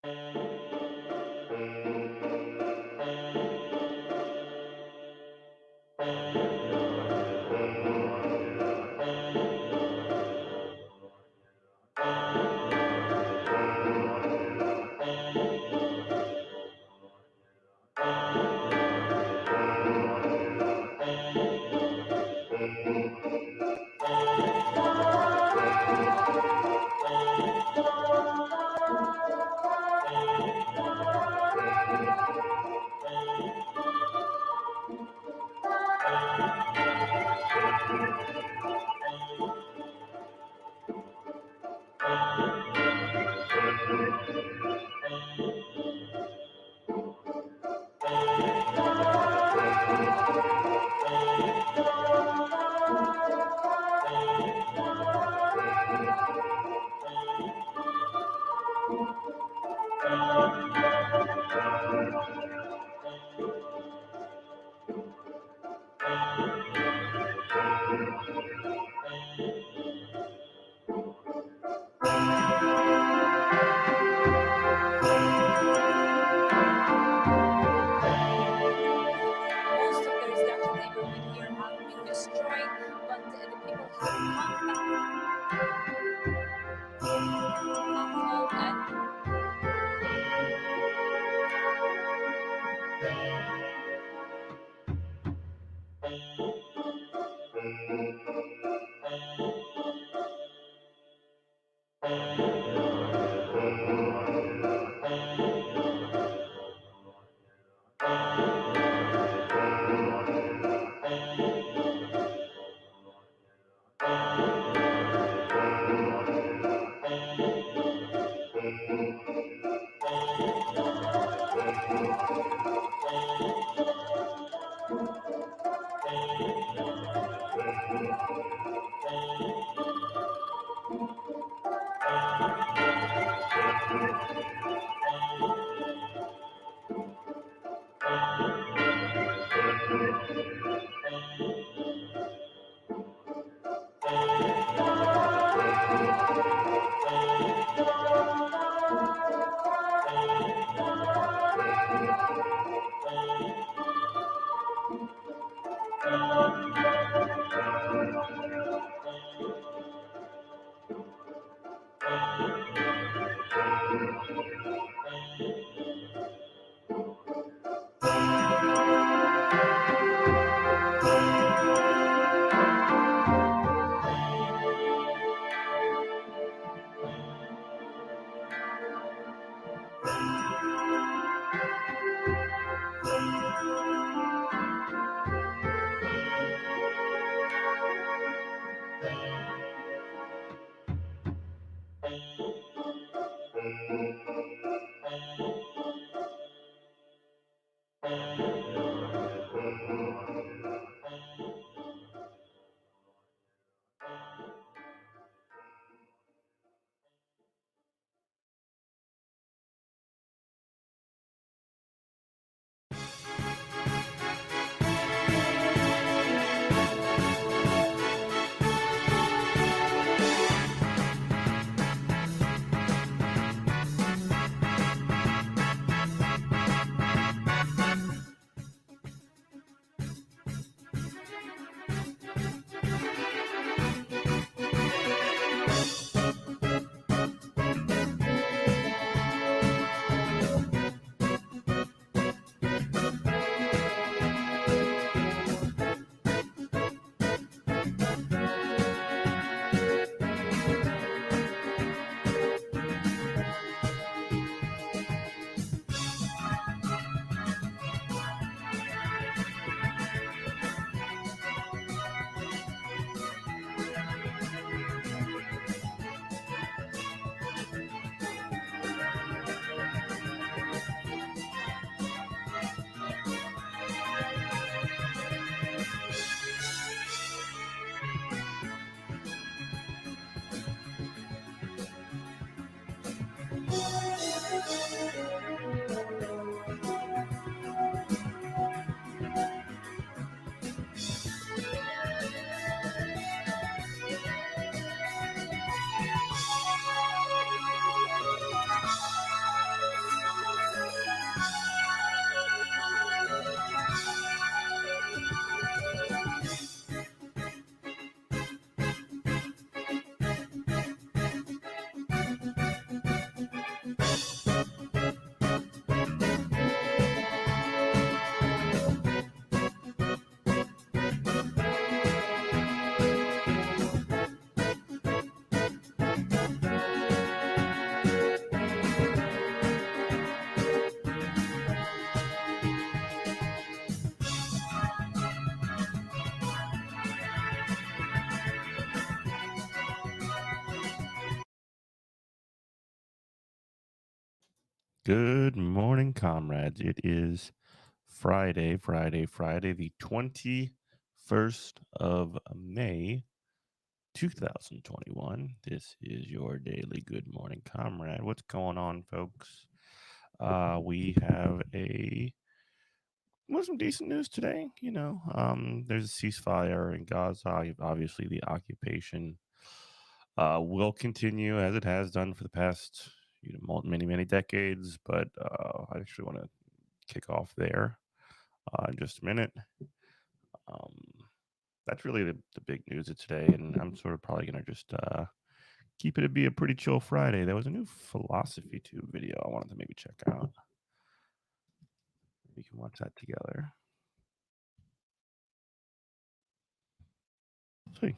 Most of the residential neighborhood here have been destroyed, but the people have come back home and Good morning, comrades. It is Friday, the 21st of May, 2021. This is your daily Good Morning Comrade. What's going on, folks? We have some decent news today. There's a ceasefire in Gaza. Obviously, the occupation will continue as it has done for the past many decades. But I actually want to kick off there in just a minute. Um, that's really the big news of today, and I'm sort of probably gonna just keep it to be a pretty chill Friday. There was a new philosophy tube video I wanted to maybe check out. We can watch that together. See,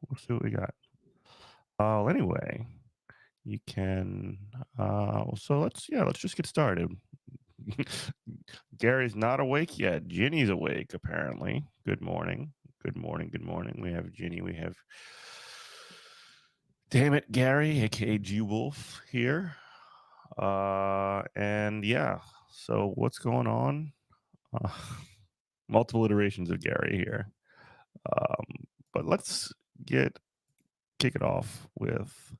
we'll see what we got. Anyway, you can. So let's just get started. Gary's not awake yet. Ginny's awake apparently. Good morning. Good morning. Good morning. We have Ginny. We have Damn it, Gary, aka G Wolf here. And yeah, so what's going on? Uh, multiple iterations of Gary here. But let's kick it off with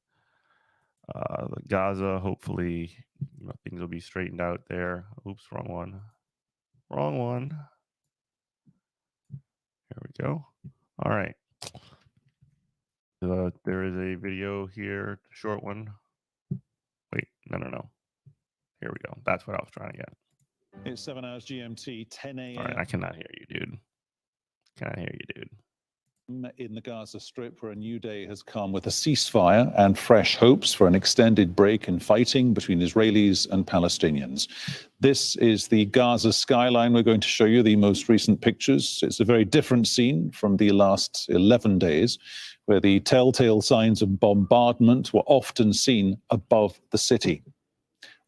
Gaza. Hopefully, things will be straightened out there. Oops, wrong one. Wrong one. Here we go. All right. There is a video here, short one. Wait, no. Here we go. That's what I was trying to get. It's 7 hours GMT, 10 a.m. All right, I cannot hear you, dude. Can't hear you, dude. In the Gaza Strip, where a new day has come with a ceasefire and fresh hopes for an extended break in fighting between Israelis and Palestinians. This is the Gaza skyline. We're going to show you the most recent pictures. It's a very different scene from the last 11 days, where the telltale signs of bombardment were often seen above the city.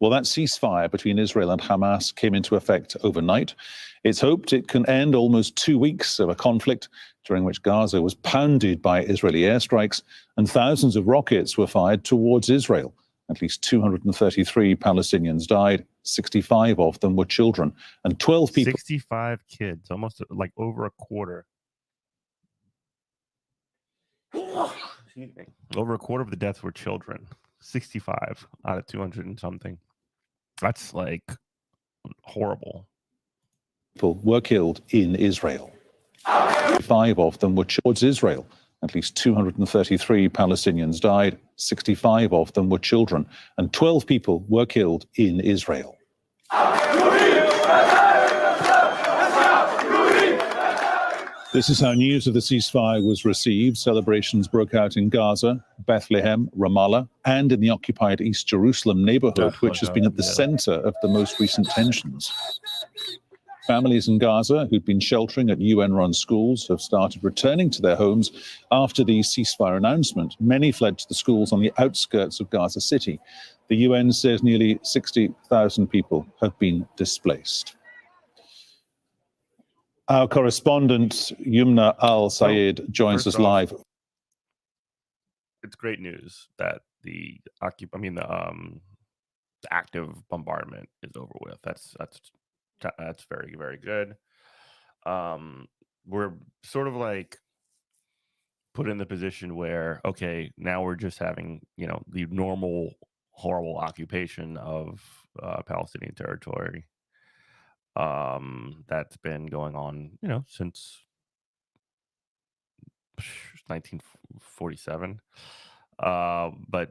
Well, that ceasefire between Israel and Hamas came into effect overnight. It's hoped it can end almost 2 weeks of a conflict during which Gaza was pounded by Israeli airstrikes and thousands of rockets were fired towards Israel. At least 233 Palestinians died. 65 of them were children, and 12 people. 65 kids, almost like over a quarter. Over a quarter of the deaths were children. 65 out of 200 and something. That's like horrible. People were killed in Israel. 5 of them were towards Israel. At least 233 Palestinians died. 65 of them were children, and 12 people were killed in Israel. This is how news of the ceasefire was received. Celebrations broke out in Gaza, Bethlehem, Ramallah, and in the occupied East Jerusalem neighborhood, which has been at the center of the most recent tensions. Families in Gaza who'd been sheltering at UN-run schools have started returning to their homes after the ceasefire announcement. Many fled to the schools on the outskirts of Gaza City. The UN says nearly 60,000 people have been displaced. Our correspondent, Yumna Al-Sayed, joins us live. It's great news that the active bombardment is over with. That's very, very good. We're sort of like put in the position where, okay, now we're just having, the normal horrible occupation of Palestinian territory. That's been going on, since 1947. But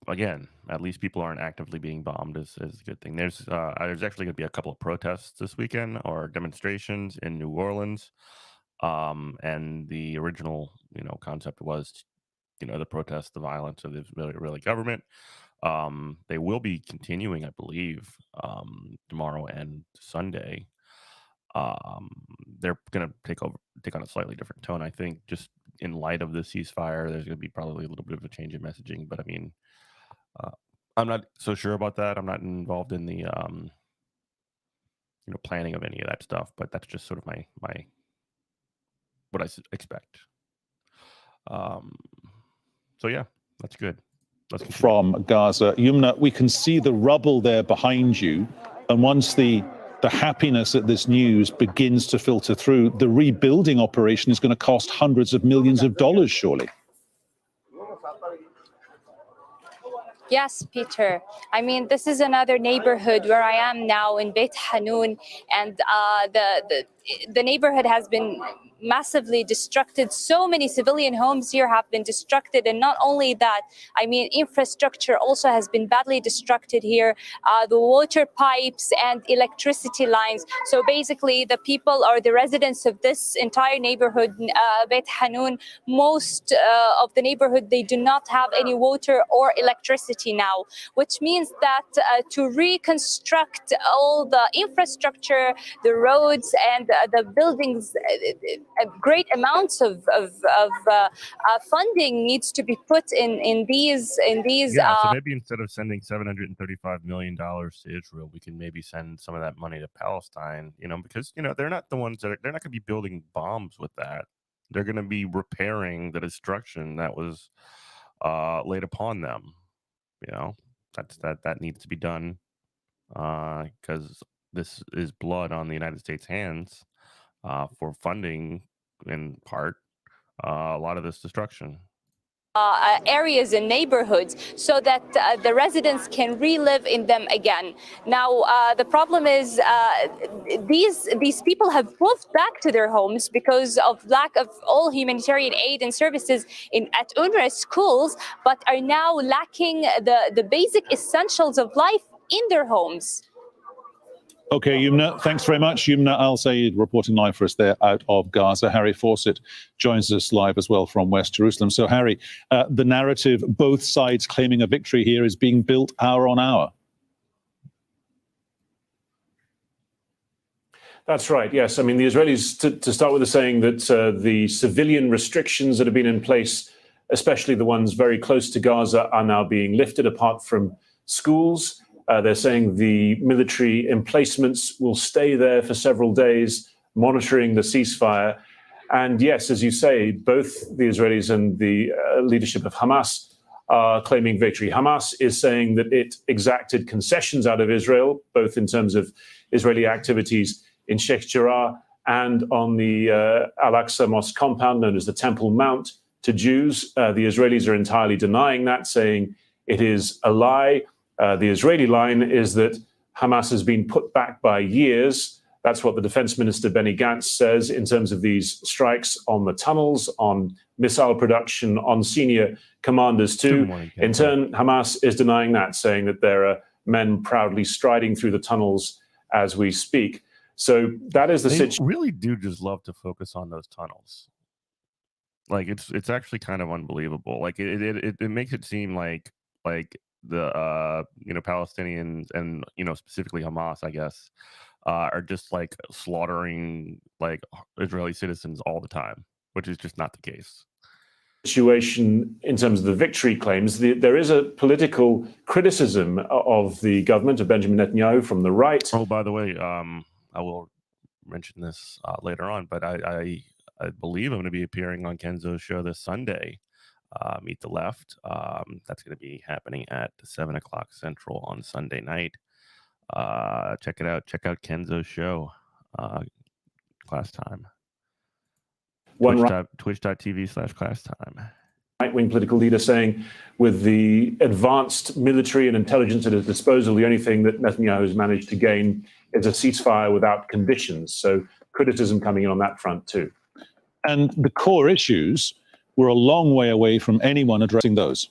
again, at least people aren't actively being bombed is a good thing. There's actually going to be a couple of protests this weekend or demonstrations in New Orleans. And the original, concept was, the protest, the violence of the Israeli government. They will be continuing, I believe, tomorrow and Sunday. They're going to take on a slightly different tone, I think, just in light of the ceasefire. There's going to be probably a little bit of a change in messaging, but I mean, I'm not so sure about that. I'm not involved in the planning of any of that stuff, but that's just sort of my what I expect. So yeah, that's good. from Gaza. Yumna, we can see the rubble there behind you. And once the happiness at this news begins to filter through, the rebuilding operation is going to cost hundreds of millions of dollars, surely. Yes, Peter. I mean, this is another neighborhood where I am now in Beit Hanun, and the neighborhood has been massively destructed. So many civilian homes here have been destructed, and not only that, I mean, infrastructure also has been badly destructed here. The water pipes and electricity lines. So basically, the people or the residents of this entire neighborhood, Beit Hanun, most of the neighborhood, they do not have any water or electricity now, which means that to reconstruct all the infrastructure, the roads and the buildings, great amounts of funding needs to be put in these. Yeah, so maybe instead of sending $735 million to Israel, we can maybe send some of that money to Palestine. Because they're not the ones they're not going to be building bombs with that. They're going to be repairing the destruction that was laid upon them. That needs to be done because this is blood on the United States' hands for funding, in part, a lot of this destruction. Areas and neighborhoods so that the residents can relive in them again. Now, the problem is these people have moved back to their homes because of lack of all humanitarian aid and services at UNRWA schools, but are now lacking the basic essentials of life in their homes. Okay, Yumna, thanks very much. Yumna Al-Sayed reporting live for us there out of Gaza. Harry Fawcett joins us live as well from West Jerusalem. So, Harry, the narrative, both sides claiming a victory here, is being built hour on hour. That's right, yes. I mean, the Israelis, to start with, are saying that the civilian restrictions that have been in place, especially the ones very close to Gaza, are now being lifted, apart from schools. They're saying the military emplacements will stay there for several days, monitoring the ceasefire. And yes, as you say, both the Israelis and the leadership of Hamas are claiming victory. Hamas is saying that it exacted concessions out of Israel, both in terms of Israeli activities in Sheikh Jarrah and on the Al-Aqsa Mosque compound, known as the Temple Mount, to Jews. The Israelis are entirely denying that, saying it is a lie. The Israeli line is that Hamas has been put back by years. That's what the defense minister, Benny Gantz, says in terms of these strikes on the tunnels, on missile production, on senior commanders too. In turn, Hamas is denying that, saying that there are men proudly striding through the tunnels as we speak. So that is the situation. They really do just love to focus on those tunnels. Like it's actually kind of unbelievable. Like it makes it seem like the Palestinians and specifically Hamas, I guess, are just like slaughtering like Israeli citizens all the time, which is just not the case. Situation in terms of the victory claims, there is a political criticism of the government of Benjamin Netanyahu from the right. Oh, by the way, I will mention this later on, but I believe I'm going to be appearing on Kenzo's show this Sunday. Meet the Left. That's going to be happening at 7 o'clock Central on Sunday night. Check it out. Check out Kenzo's show. Class Time. Twitch.tv/Class Time. Right-wing political leader saying with the advanced military and intelligence at his disposal, the only thing that Netanyahu has managed to gain is a ceasefire without conditions. So criticism coming in on that front too. And the core issues, we're a long way away from anyone addressing those.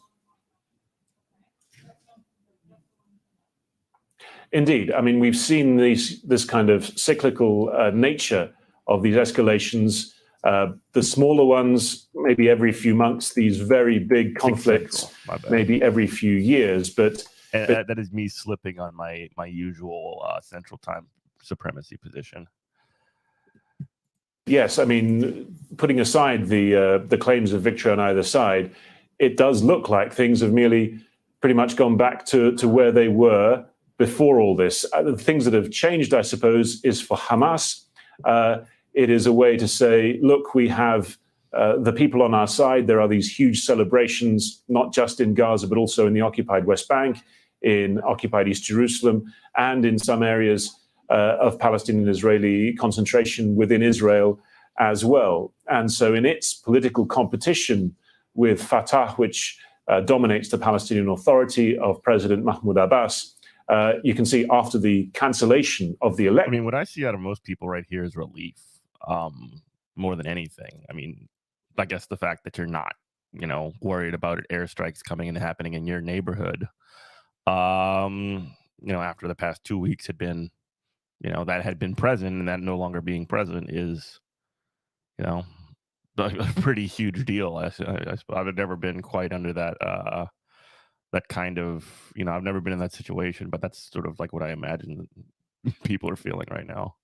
Indeed. I mean, we've seen this kind of cyclical nature of these escalations. The smaller ones, maybe every few months, these very big conflicts, maybe every few years. But that is me slipping on my usual Central Time supremacy position. Yes, I mean, putting aside the claims of victory on either side, it does look like things have merely pretty much gone back to where they were before all this. The things that have changed, I suppose, is for Hamas. It is a way to say, look, we have the people on our side. There are these huge celebrations, not just in Gaza, but also in the occupied West Bank, in occupied East Jerusalem, and in some areas of Palestinian-Israeli concentration within Israel as well. And so in its political competition with Fatah, which dominates the Palestinian Authority of President Mahmoud Abbas, you can see after the cancellation of the election. I mean, what I see out of most people right here is relief, more than anything. I mean, I guess the fact that you're not, worried about airstrikes coming and happening in your neighborhood, after the past 2 weeks had been, that had been present, and that no longer being present is, a pretty huge deal. I've never been quite under that, that kind of, I've never been in that situation, but that's sort of like what I imagine people are feeling right now.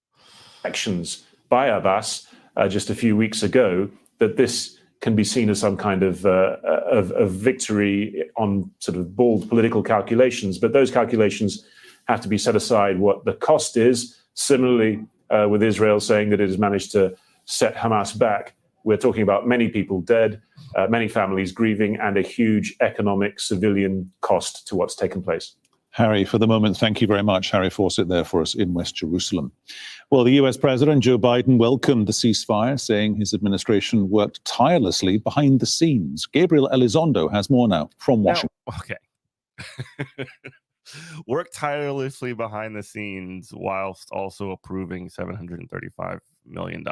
Actions by Abbas just a few weeks ago, that this can be seen as some kind of victory on sort of bold political calculations. But those calculations have to be set aside what the cost is. Similarly, with Israel saying that it has managed to set Hamas back, we're talking about many people dead, many families grieving, and a huge economic civilian cost to what's taken place. Harry, for the moment, thank you very much. Harry Fawcett there for us in West Jerusalem. Well, the US President Joe Biden welcomed the ceasefire, saying his administration worked tirelessly behind the scenes. Gabriel Elizondo has more now from Washington. Okay. Worked tirelessly behind the scenes whilst also approving $735 million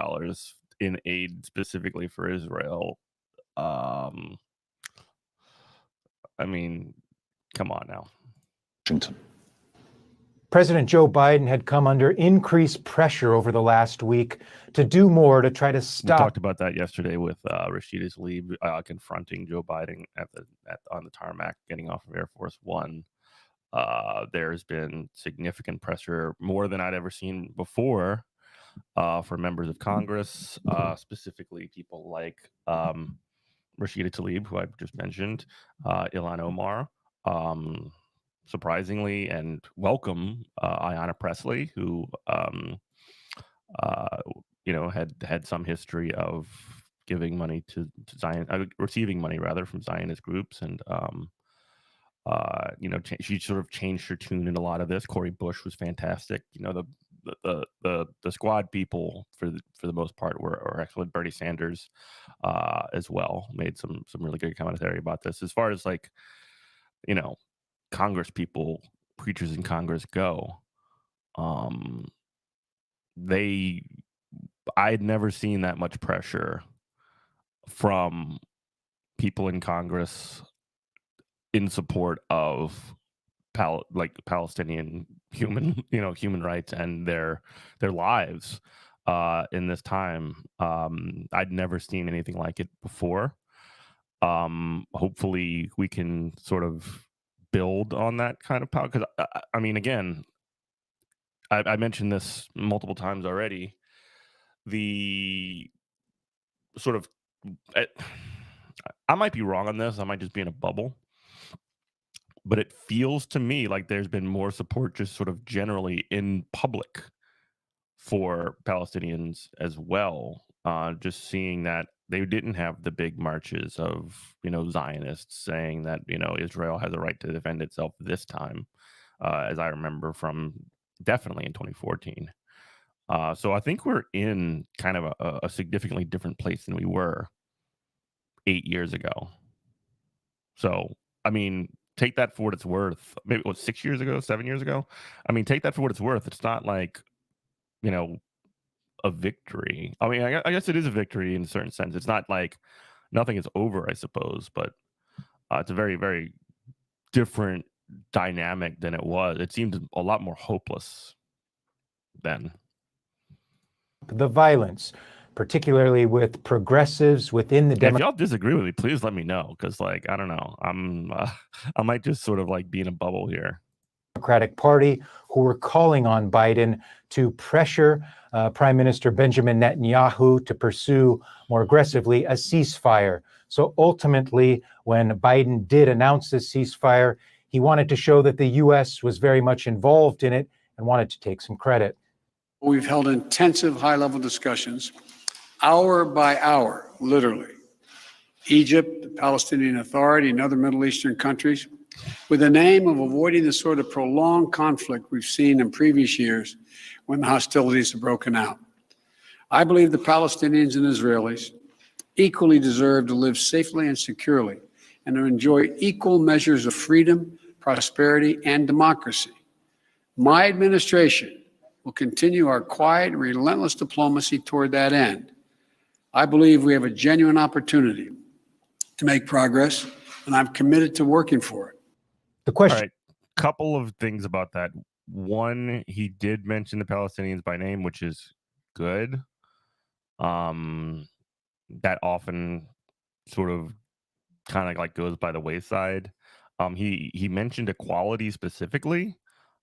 in aid specifically for Israel. I mean, come on now. Washington. President Joe Biden had come under increased pressure over the last week to do more to try to stop. We talked about that yesterday with Rashida Tlaib confronting Joe Biden on the tarmac getting off of Air Force One. There's been significant pressure, more than I'd ever seen before, for members of Congress, specifically people like Rashida Tlaib, who I just mentioned, Ilhan Omar, surprisingly and welcome, Ayanna Pressley, who had some history of giving money to Zion, receiving money rather from Zionist groups, and she sort of changed her tune in a lot of this. Cori Bush was fantastic. The squad people for the most part were excellent. Bernie Sanders as well made some really good commentary about this. As far as Congress people, preachers in Congress go, I had never seen that much pressure from people in Congress in support of Palestinian human rights and their lives in this time. I'd never seen anything like it before. Hopefully we can sort of build on that kind of power, because I mean, again, I mentioned this multiple times already. The sort of, I might be wrong on this. I might just be in a bubble. But it feels to me like there's been more support just sort of generally in public for Palestinians as well. Just seeing that they didn't have the big marches of, Zionists saying that, Israel has a right to defend itself this time, as I remember from definitely in 2014. So I think we're in kind of a significantly different place than we were 8 years ago. So, I mean, take that for what it's worth. Maybe 6 years ago, 7 years ago. I mean, take that for what it's worth. It's not like, a victory. I mean, I guess it is a victory in a certain sense. It's not like nothing is over, I suppose, but it's a very, very different dynamic than it was. It seemed a lot more hopeless then. The violence, particularly with progressives within the If y'all disagree with me, please let me know, because I don't know, I might just sort of be in a bubble here. Democratic Party, who were calling on Biden to pressure Prime Minister Benjamin Netanyahu to pursue more aggressively a ceasefire. So ultimately, when Biden did announce this ceasefire, he wanted to show that the U.S. was very much involved in it and wanted to take some credit. We've held intensive high-level discussions, hour by hour, literally, Egypt, the Palestinian Authority, and other Middle Eastern countries, with the aim of avoiding the sort of prolonged conflict we've seen in previous years when the hostilities have broken out. I believe the Palestinians and Israelis equally deserve to live safely and securely and to enjoy equal measures of freedom, prosperity, and democracy. My administration will continue our quiet and relentless diplomacy toward that end. I believe we have a genuine opportunity to make progress, and I'm committed to working for it. The question. All right, couple of things about that. One, he did mention the Palestinians by name, which is good. That often sort of kind of like goes by the wayside. He mentioned equality specifically.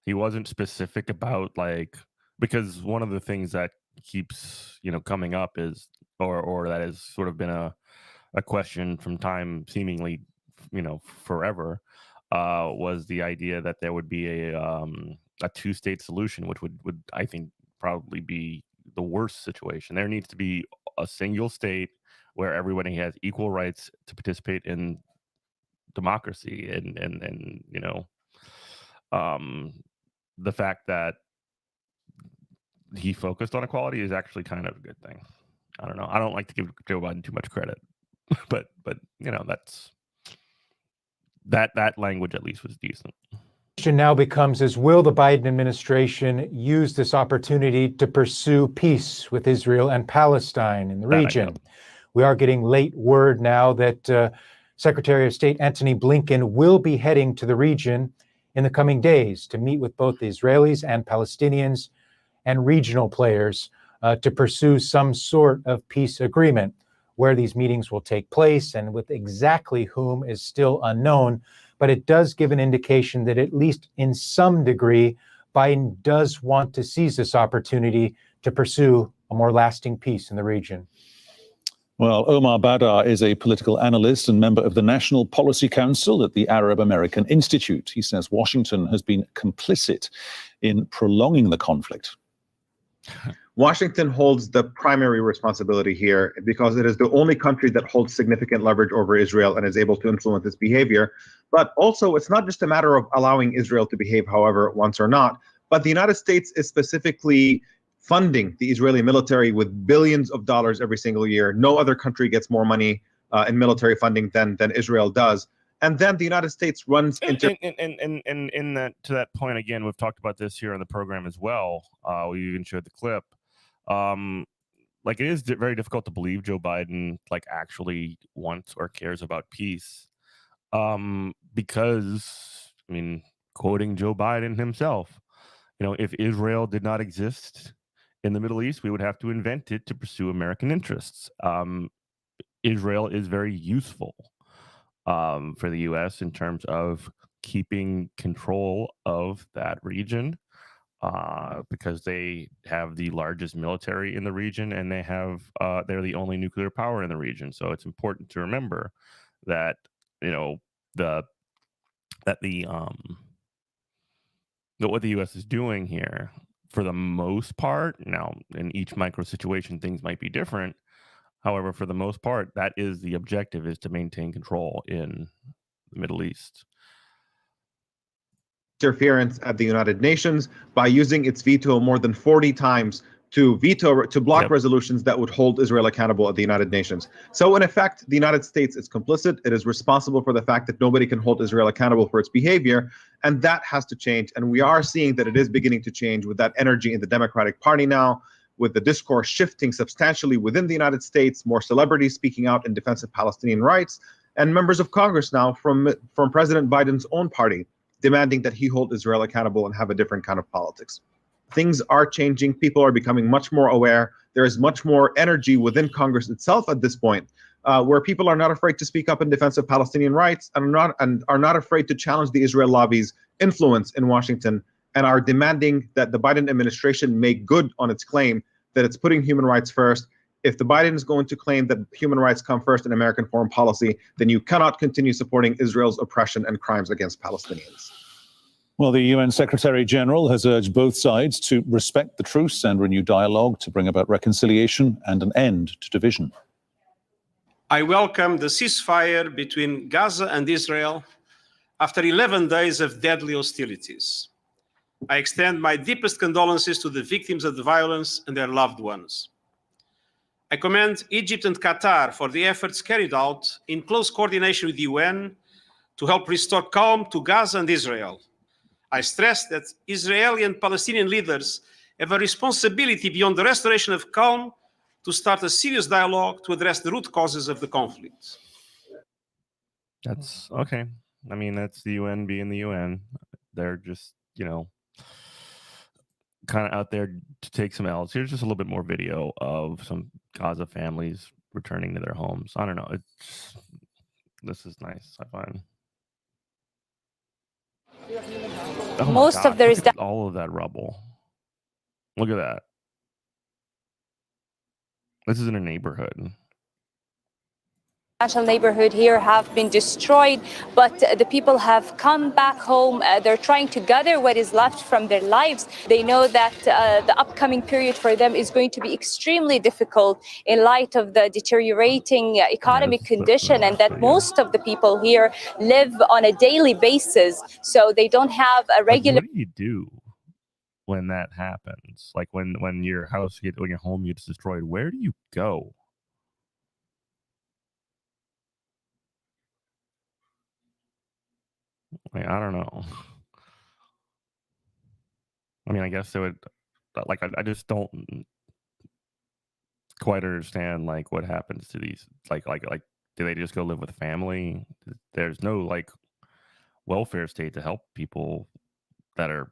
He wasn't specific about like, because one of the things that keeps coming up is or that has sort of been a question from time seemingly forever, was the idea that there would be a two-state solution, which would I think probably be the worst situation. There needs to be a single state where everybody has equal rights to participate in democracy, and the fact that he focused on equality is actually kind of a good thing. I don't know. I don't like to give Joe Biden too much credit, but that's that language at least was decent. Question now becomes will the Biden administration use this opportunity to pursue peace with Israel and Palestine in the region? We are getting late word now that Secretary of State Antony Blinken will be heading to the region in the coming days to meet with both the Israelis and Palestinians and regional players to pursue some sort of peace agreement. Where these meetings will take place and with exactly whom is still unknown, but it does give an indication that at least in some degree, Biden does want to seize this opportunity to pursue a more lasting peace in the region. Well, Omar Badar is a political analyst and member of the National Policy Council at the Arab American Institute. He says Washington has been complicit in prolonging the conflict. Washington holds the primary responsibility here because it is the only country that holds significant leverage over Israel and is able to influence its behavior. But also, it's not just a matter of allowing Israel to behave however it wants or not, but the United States is specifically funding the Israeli military with billions of dollars every single year. No other country gets more money in military funding than Israel does. And then the United States runs into... And in that, to that point, again, we've talked about this here on the program as well. We even showed the clip. Like, it is very difficult to believe Joe Biden like actually wants or cares about peace, because, I mean, quoting Joe Biden himself, if Israel did not exist in the Middle East, we would have to invent it to pursue American interests. Israel is very useful for the U.S. in terms of keeping control of that region, because they have the largest military in the region, and they're the only nuclear power in the region. So it's important to remember that what the U.S. is doing here, for the most part, now in each micro situation things might be different. However, for the most part, that is the objective, is to maintain control in the Middle East. Interference at the United Nations by using its veto more than 40 times to block resolutions that would hold Israel accountable at the United Nations. So in effect, the United States is complicit. It is responsible for the fact that nobody can hold Israel accountable for its behavior, and that has to change. And we are seeing that it is beginning to change with that energy in the Democratic Party now, with the discourse shifting substantially within the United States, more celebrities speaking out in defense of Palestinian rights, and members of Congress now from President Biden's own party demanding that he hold Israel accountable and have a different kind of politics. Things are changing. People are becoming much more aware. There is much more energy within Congress itself at this point, where people are not afraid to speak up in defense of Palestinian rights and are not afraid to challenge the Israel lobby's influence in Washington, and are demanding that the Biden administration make good on its claim that it's putting human rights first. If the Biden is going to claim that human rights come first in American foreign policy, then you cannot continue supporting Israel's oppression and crimes against Palestinians. Well, the UN Secretary General has urged both sides to respect the truce and renew dialogue to bring about reconciliation and an end to division. I welcome the ceasefire between Gaza and Israel after 11 days of deadly hostilities. I extend my deepest condolences to the victims of the violence and their loved ones. I commend Egypt and Qatar for the efforts carried out in close coordination with the UN to help restore calm to Gaza and Israel. I stress that Israeli and Palestinian leaders have a responsibility beyond the restoration of calm to start a serious dialogue to address the root causes of the conflict. That's okay. I mean, that's the UN being the UN. They're just, kind of out there to take some L's. Here's just a little bit more video of some Gaza families returning to their homes. I don't know. This is nice, I find. Oh Most of the look at all of that rubble. Look at that. This is in a neighborhood. Residential neighborhood here have been destroyed, but the people have come back home. They're trying to gather what is left from their lives. They know that the upcoming period for them is going to be extremely difficult in light of the deteriorating economic condition, and that most of the people here live on a daily basis, so they don't have a regular. What do you do when that happens? Like when your house, when your home gets destroyed, where do you go? I don't know. I mean, I guess they would. Like, I just don't quite understand like what happens to these. Like, do they just go live with a family? There's no like welfare state to help people that are,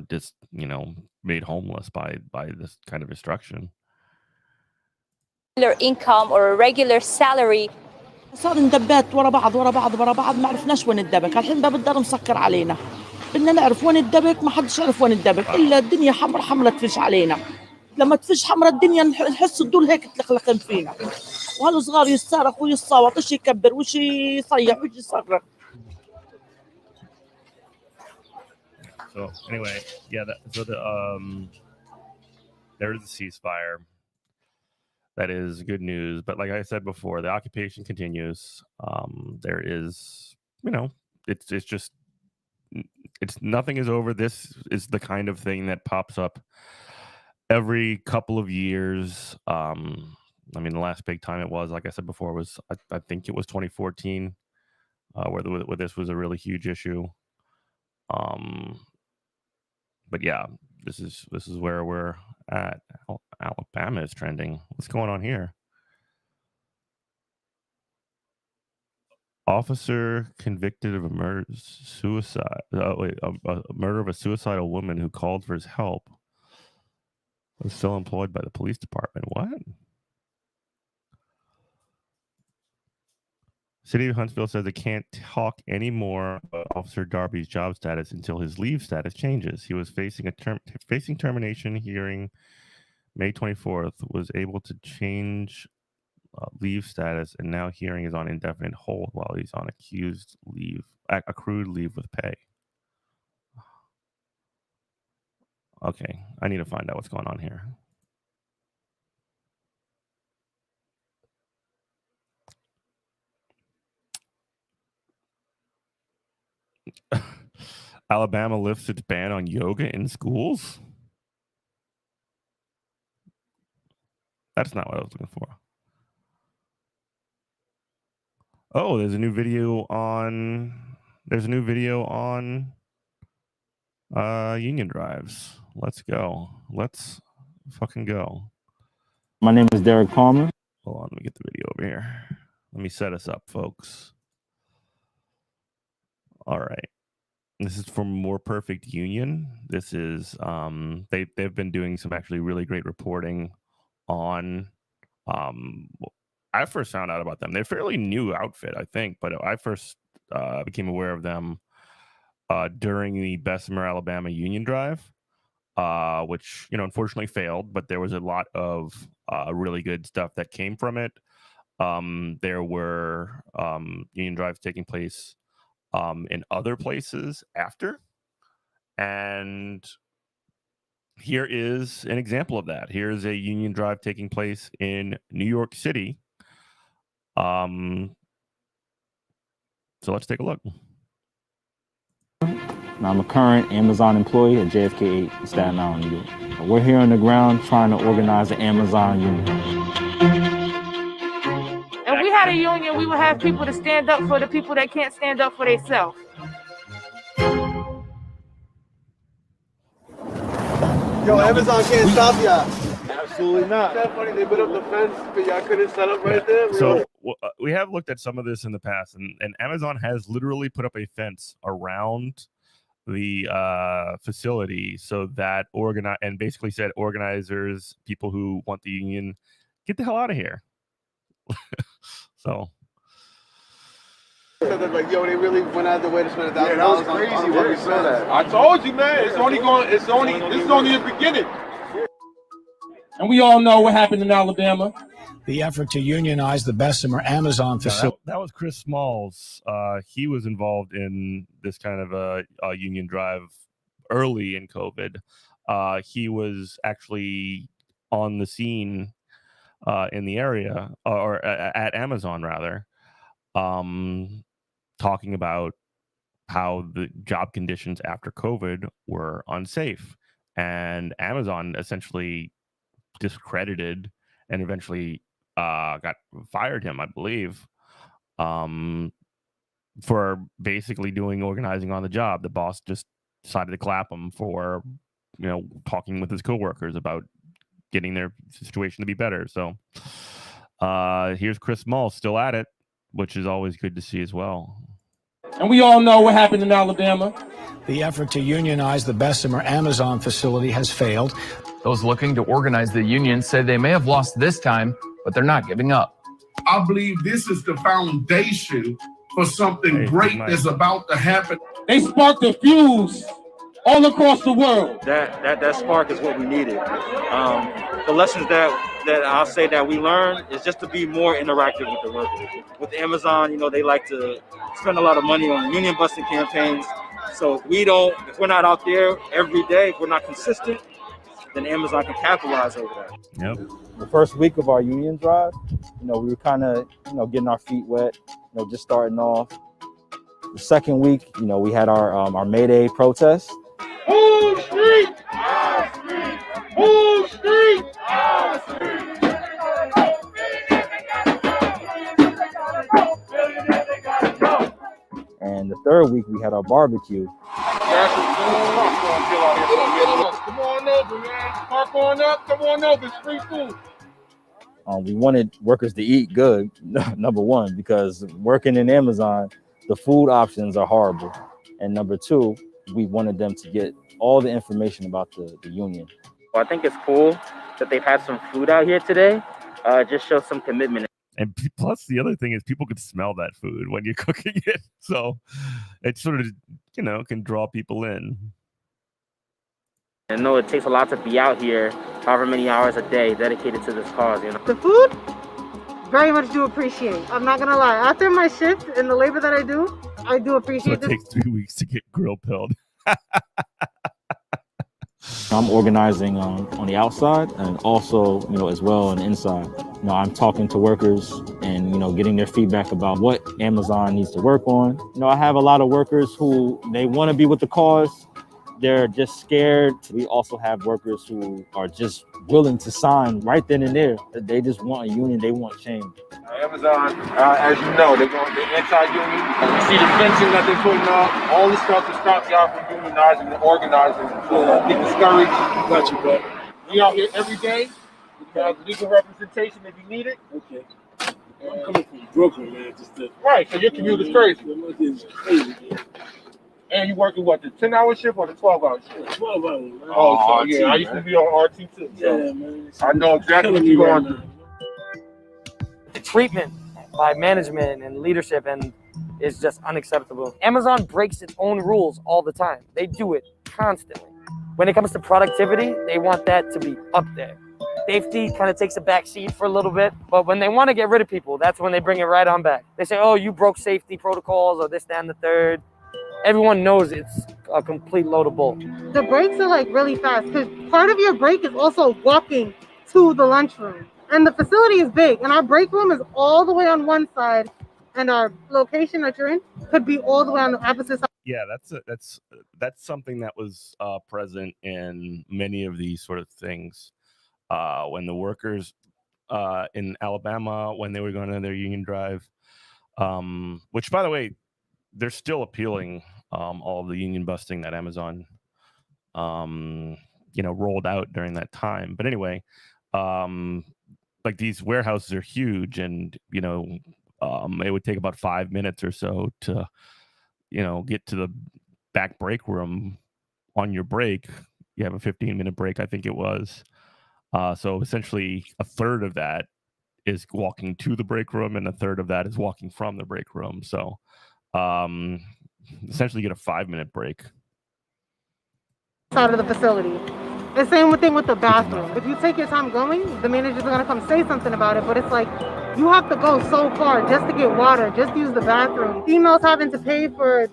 just made homeless by this kind of destruction. Income or a regular salary. صار ندبات ورا بعض ما عرفناش وين الدبك. الحين باب الدار مسكر علينا. بدنا نعرف وين الدبك، ما حدش يعرف وين الدبك الا الدنيا حمرا تفش علينا. لما تفش حمرا الدنيا نحس الدول هيك تلخلخن فينا. وهالصغار يصرخ ويصوت وش يكبر وش يصيح وش يصرخ. So anyway, yeah. There is a ceasefire. That is good news, but like I said before, the occupation continues. There is, it's just, nothing is over. This is the kind of thing that pops up every couple of years. I mean, the last big time it was, like I said before, was I think it was 2014, where this was a really huge issue. But yeah, this is where we're at. Alabama is trending. What's going on here? Officer convicted of a murder of a suicidal woman who called for his help was still employed by the police department. What? City of Huntsville says it can't talk anymore about Officer Darby's job status until his leave status changes. He was facing termination hearing May 24th, was able to change leave status, and now hearing is on indefinite hold while he's on accrued leave with pay. Okay, I need to find out what's going on here. Alabama lifts its ban on yoga in schools? That's not what I was looking for. Oh, there's a new video on Union Drives. Let's go. Let's fucking go. My name is Derek Palmer. Hold on, let me get the video over here. Let me set us up, folks. All right. This is from More Perfect Union. This is they've been doing some actually really great reporting on I first found out about them. They're a fairly new outfit, I think, but I first became aware of them during the Bessemer, Alabama Union Drive, which unfortunately failed, but there was a lot of really good stuff that came from it. There were Union Drives taking place in other places after, and here is an example of that. Here's a Union Drive taking place in New York City. So let's take a look. Now, I'm a current Amazon employee at JFK 8 in Staten Island, New York. We're here on the ground trying to organize the Amazon union. If we had a union, we would have people to stand up for the people that can't stand up for themselves. Yo, Amazon can't stop y'all. Absolutely not. It's funny, they put up the fence, but y'all couldn't set up right there. So we have looked at some of this in the past, and Amazon has literally put up a fence around the facility so that and basically said organizers, people who want the union, get the hell out of here. So like, yo, they really went out of the way to spend $1,000. Yeah, that was crazy when we saw that. I told you, man. This is only the beginning. And we all know what happened in Alabama. The effort to unionize the Bessemer Amazon facility. That was Chris Smalls. He was involved in this kind of a union drive early in COVID. He was actually on the scene in the area, or at Amazon rather, talking about how the job conditions after COVID were unsafe, and Amazon essentially discredited and eventually fired him, I believe, for basically doing organizing on the job. The boss just decided to clap him for, talking with his coworkers about getting their situation to be better. So here's Chris Mull still at it, which is always good to see as well. And we all know what happened in Alabama. The effort to unionize the Bessemer Amazon facility has failed. Those looking to organize the union say they may have lost this time, but they're not giving up. I believe this is the foundation for something great that's about to happen. They sparked a fuse all across the world. That spark is what we needed. The lessons that I'll say that we learned is just to be more interactive with the workers. With Amazon, they like to spend a lot of money on union busting campaigns. So if we're not out there every day, if we're not consistent, then Amazon can capitalize over that. Yep. The first week of our union drive, we were kind of, getting our feet wet, just starting off. The second week, we had our May Day protest. Wall Street! Wall Street! Wall Street! Wall Street! And the third week, we had our barbecue. Come on over, man. Park on up. Come on over. It's free food. We wanted workers to eat good, number one, because working in Amazon, the food options are horrible. And number two, we wanted them to get all the information about the union. Well, I think it's cool that they've had some food out here today. Just shows some commitment. And plus, the other thing is people could smell that food when you're cooking it. So it sort of, can draw people in. I know it takes a lot to be out here, however many hours a day dedicated to this cause, The food, very much do appreciate. I'm not going to lie. After my shift and the labor that I do appreciate it. Takes 3 weeks to get grill pilled. I'm organizing on the outside and also, as well on the inside. I'm talking to workers and, getting their feedback about what Amazon needs to work on. I have a lot of workers who they want to be with the cause. They're just scared. We also have workers who are just willing to sign right then and there. They just want a union. They want change. Amazon, as you know, they're anti-union. You see the fencing that they're putting up, all this stuff to stop y'all from unionizing and organizing. Get discouraged. Got you, bro. We out here every day. We have legal representation if you need it. Okay. I'm coming from Brooklyn, man. Right, so your commute is crazy. It's crazy, man. And you working the 10-hour shift or the 12-hour shift? 12 hours, man. Oh, so yeah, I used to be on RT too. So yeah, man. I know exactly what you're going through. The treatment by management and leadership is just unacceptable. Amazon breaks its own rules all the time. They do it constantly. When it comes to productivity, they want that to be up there. Safety kind of takes a back seat for a little bit, but when they want to get rid of people, that's when they bring it right on back. They say, oh, you broke safety protocols or this, that, and the third. Everyone knows it's a complete load of bull. The breaks are really fast because part of your break is also walking to the lunchroom. And the facility is big, and our break room is all the way on one side, and our location that you're in could be all the way on the opposite side. Yeah, that's something that was present in many of these sort of things. When the workers in Alabama, when they were going on their union drive, which, by the way, they're still appealing all of the union busting that Amazon, rolled out during that time. But anyway, like these warehouses are huge, and it would take about 5 minutes or so to get to the back break room on your break. You have a 15-minute break, I think it was. So essentially a third of that is walking to the break room, and a third of that is walking from the break room. So essentially get a 5-minute break. Side of the facility. The same thing with the bathroom. If you take your time going, the managers are gonna come say something about it, but it's like you have to go so far just to get water, just to use the bathroom. Females having to pay for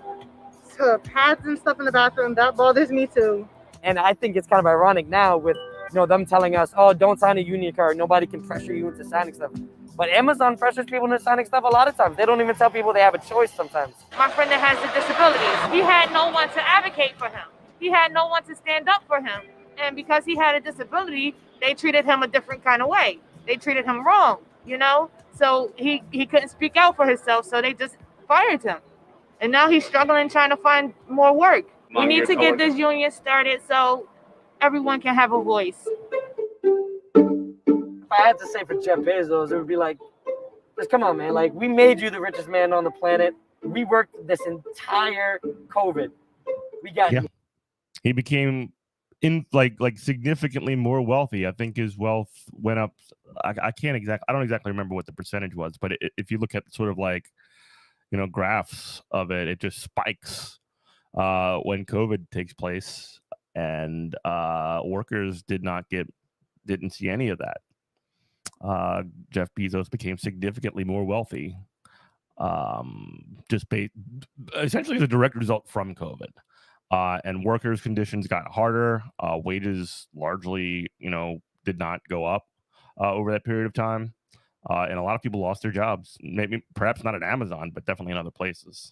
pads and stuff in the bathroom, that bothers me too. And I think it's kind of ironic now with them telling us, oh, don't sign a union card. Nobody can pressure you into signing stuff. But Amazon pressures people into signing stuff a lot of times. They don't even tell people they have a choice sometimes. My friend that has a disability, he had no one to advocate for him. He had no one to stand up for him. And because he had a disability, they treated him a different kind of way. They treated him wrong, So he couldn't speak out for himself, so they just fired him. And now he's struggling trying to find more work. We need to get this union started so everyone can have a voice. If I had to say for Jeff Bezos, it would be like, just come on, man. Like, we made you the richest man on the planet. We worked this entire COVID. We got you. He became significantly more wealthy. I think his wealth went up. I don't exactly remember what the percentage was, but if you look at sort of graphs of it, it just spikes when COVID takes place, and workers didn't see any of that. Jeff Bezos became significantly more wealthy, essentially as a direct result from COVID. And workers' conditions got harder. Wages largely, did not go up over that period of time. And a lot of people lost their jobs. Maybe, perhaps not at Amazon, but definitely in other places.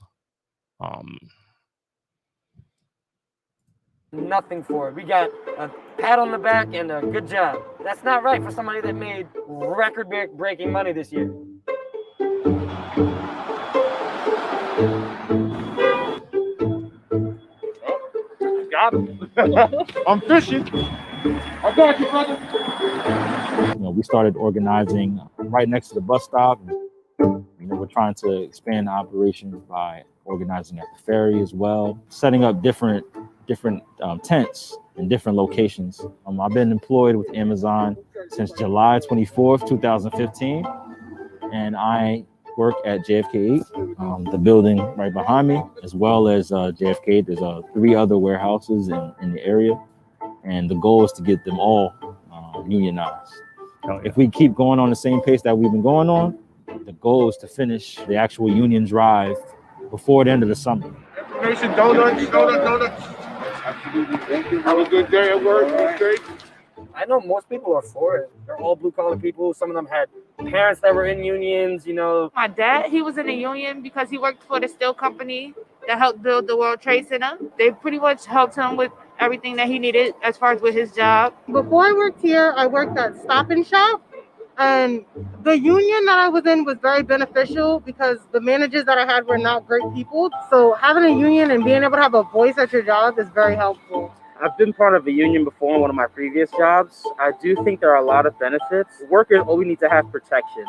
Nothing for it. We got a pat on the back and a good job. That's not right for somebody that made record-breaking money this year. Got him. I'm fishing. I got you, brother. We started organizing right next to the bus stop. We're trying to expand operations by organizing at the ferry as well, setting up different tents in different locations. I've been employed with Amazon since July 24th, 2015, and I work at JFK 8, the building right behind me, as well as JFK. There's 3 other warehouses in the area, and the goal is to get them all unionized. If we keep going on the same pace that we've been going on, the goal is to finish the actual union drive before the end of the summer. Information, donuts. Absolutely. Thank you. Have a good day at work. Good day. I know most people are for it. They're all blue-collar people. Some of them had parents that were in unions, My dad, he was in a union because he worked for the steel company that helped build the World Trade Center. They pretty much helped him with everything that he needed as far as with his job. Before I worked here, I worked at Stop and Shop. And the union that I was in was very beneficial because the managers that I had were not great people. So having a union and being able to have a voice at your job is very helpful. I've been part of a union before in one of my previous jobs. I do think there are a lot of benefits. Workers always need to have protection.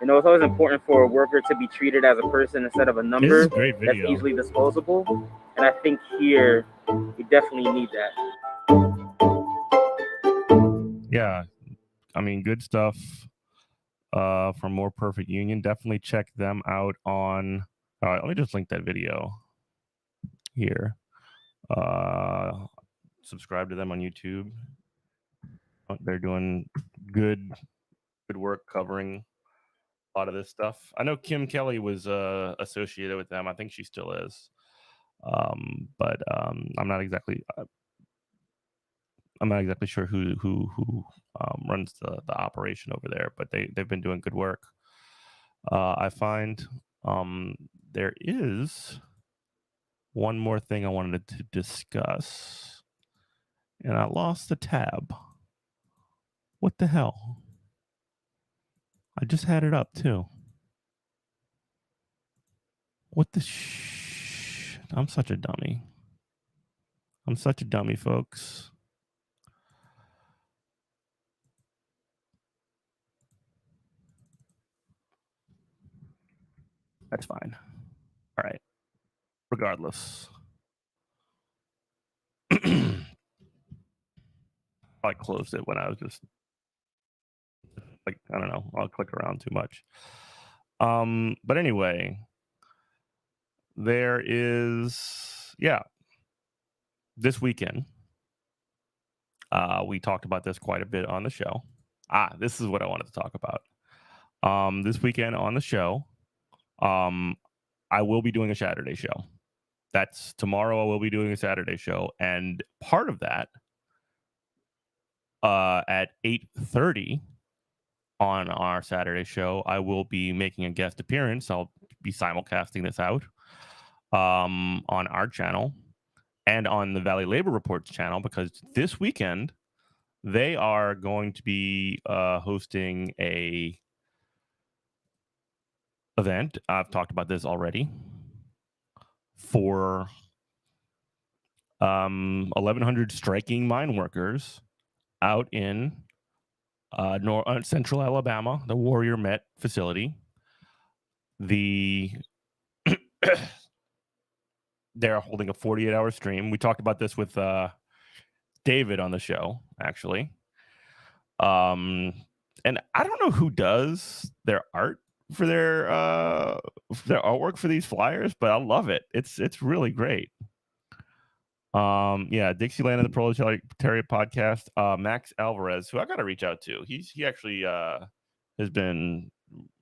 It's always important for a worker to be treated as a person instead of a number that's easily disposable. And I think here we definitely need that. Yeah. I mean, good stuff from More Perfect Union. Definitely check them out on. Let me just link that video here. Subscribe to them on YouTube. They're doing good work covering a lot of this stuff. I know Kim Kelly was associated with them. I think she still is. But I'm not exactly. I'm not exactly sure who runs the operation over there, but they've been doing good work. I find there is one more thing I wanted to discuss, and I lost the tab. What the hell? I just had it up too. What the I'm such a dummy. I'm such a dummy, folks. That's fine. All right. Regardless. I closed it when I was just like, I don't know, I'll click around too much. But anyway, there is, this weekend, we talked about this quite a bit on the show. This is what I wanted to talk about. This weekend on the show, I will be doing a Saturday show. That's tomorrow. I will be doing a Saturday show, and part of that, at 8:30 on our Saturday show, I will be making a guest appearance. I'll be simulcasting this out on our channel and on the Valley Labor Reports channel, because this weekend they are going to be hosting a event. I've talked about this already, for 1,100 striking mine workers out in central Alabama, the Warrior Met facility. They're holding a 48-hour stream. We talked about this with David on the show, actually. And I don't know who does their art for their artwork for these flyers, but I love it. It's really great. Dixieland and the Proletariat podcast. Max Alvarez, who I got to reach out to. He actually has been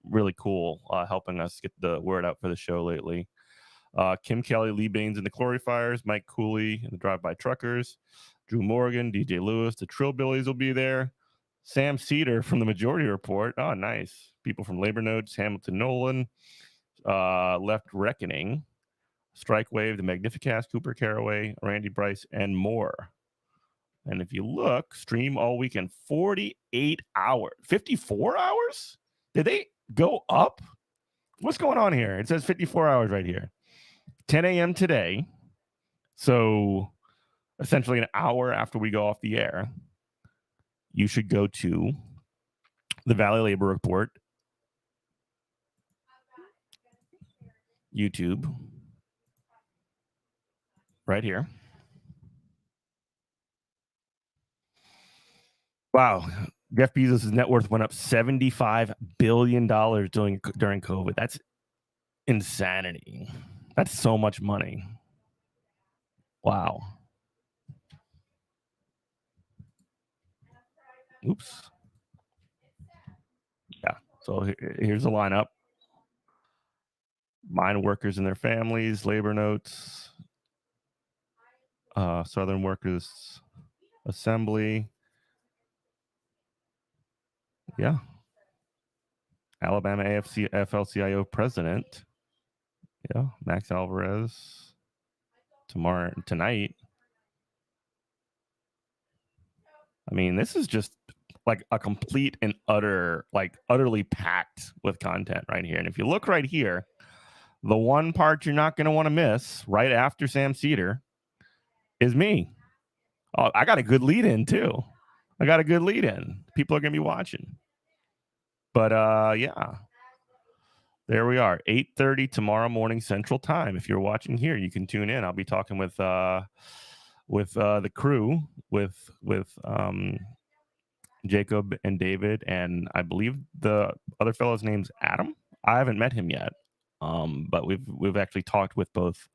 really cool helping us get the word out for the show lately. Kim Kelly, Lee Baines and the Glorifiers, Mike Cooley and the Drive-By Truckers, Drew Morgan, DJ Lewis, the Trillbillies will be there. Sam Cedar from the Majority Report. Oh, nice. People from Labor Notes, Hamilton Nolan, Left Reckoning, Strike Wave, the Magnificast, Cooper Caraway, Randy Bryce, and more. And if you look, stream all weekend, 48 hours, 54 hours? Did they go up? What's going on here? It says 54 hours right here. 10 a.m. today. So essentially an hour after we go off the air, you should go to the Valley Labor Report YouTube right here. Wow. Jeff Bezos' net worth went up $75 billion during COVID. That's insanity. That's so much money. Wow. Oops. Yeah. So here's the lineup. Mine workers and their families, Labor Notes, Southern Workers Assembly. Yeah. Alabama AFL-CIO president. Yeah. Max Alvarez. Tonight. I mean, this is just like a complete and utterly packed with content right here. And if you look right here, the one part you're not going to want to miss right after Sam Cedar is me. Oh, I got a good lead in too. People are going to be watching. But yeah. There we are. 8:30 tomorrow morning Central Time. If you're watching here, you can tune in. I'll be talking with the crew, with Jacob and David, and I believe the other fellow's name's Adam. I haven't met him yet, but we've actually talked with both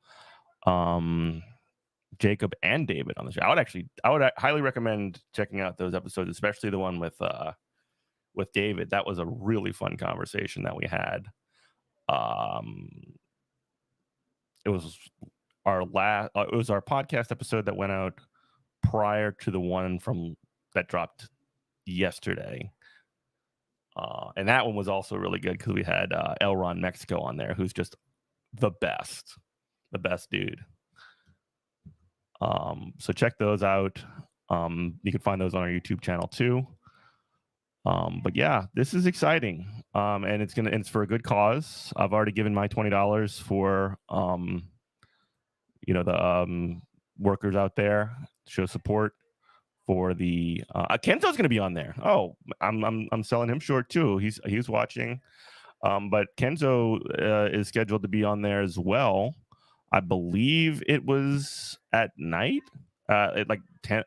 Jacob and David on the show. I would highly recommend checking out those episodes, especially the one with David. That was a really fun conversation that we had. It was our podcast episode that went out prior to the one that dropped yesterday. And that one was also really good because we had Elron Mexico on there, who's just the best dude. So check those out. You can find those on our YouTube channel too. But yeah, this is exciting. And it's for a good cause. I've already given my $20 for the workers out there, show support for the Kenzo's going to be on there. Oh, I'm selling him short too. He's watching. But Kenzo is scheduled to be on there as well. I believe it was at night, at like 1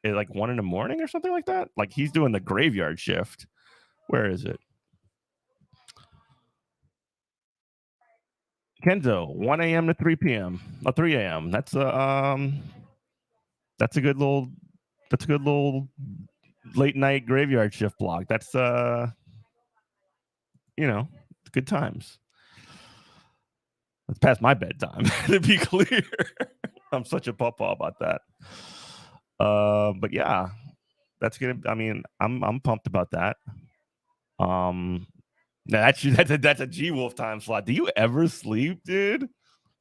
a.m. or something like that. Like he's doing the graveyard shift. Where is it? Kenzo, 1 a.m. to 3 p.m. 3 a.m. That's a good little late night graveyard shift block. That's good times. It's past my bedtime, to be clear. I'm such a pawpaw about that. But yeah, that's gonna. I mean, I'm pumped about that. That's a G Wolf time slot. Do you ever sleep, dude?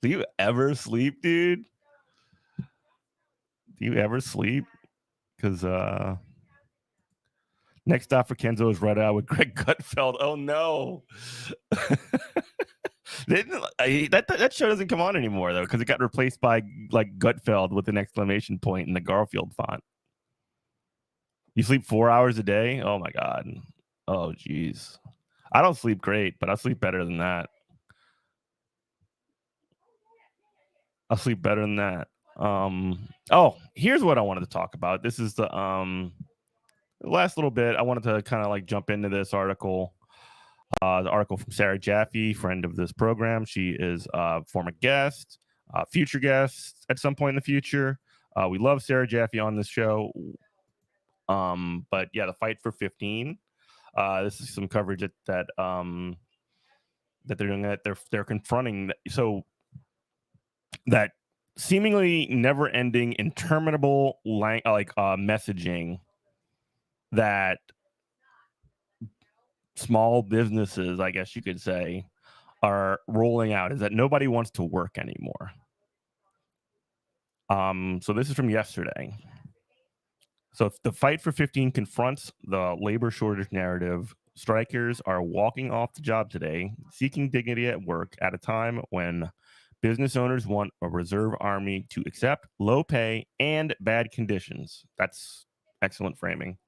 Do you ever sleep? Because next stop for Kenzo is right out with Greg Gutfeld. Oh no. That show doesn't come on anymore though, because it got replaced by like Gutfeld with an exclamation point in the Garfield font. You sleep 4 hours a day? Oh my god. Oh geez. I don't sleep great, but I sleep better than that. I'll sleep better than that. Here's what I wanted to talk about. This is the last little bit. I wanted to kind of like jump into this article. The article from Sarah Jaffe, friend of this program. She is a former guest, future guest at some point in the future. We love Sarah Jaffe on this show. But yeah, the fight for 15. This is some coverage that they're doing, that they're confronting. So that seemingly never-ending, interminable messaging that small businesses, I guess you could say, are rolling out is that nobody wants to work anymore. So this is from yesterday. So if the fight for 15 confronts the labor shortage narrative, strikers are walking off the job today, seeking dignity at work at a time when business owners want a reserve army to accept low pay and bad conditions. That's excellent framing.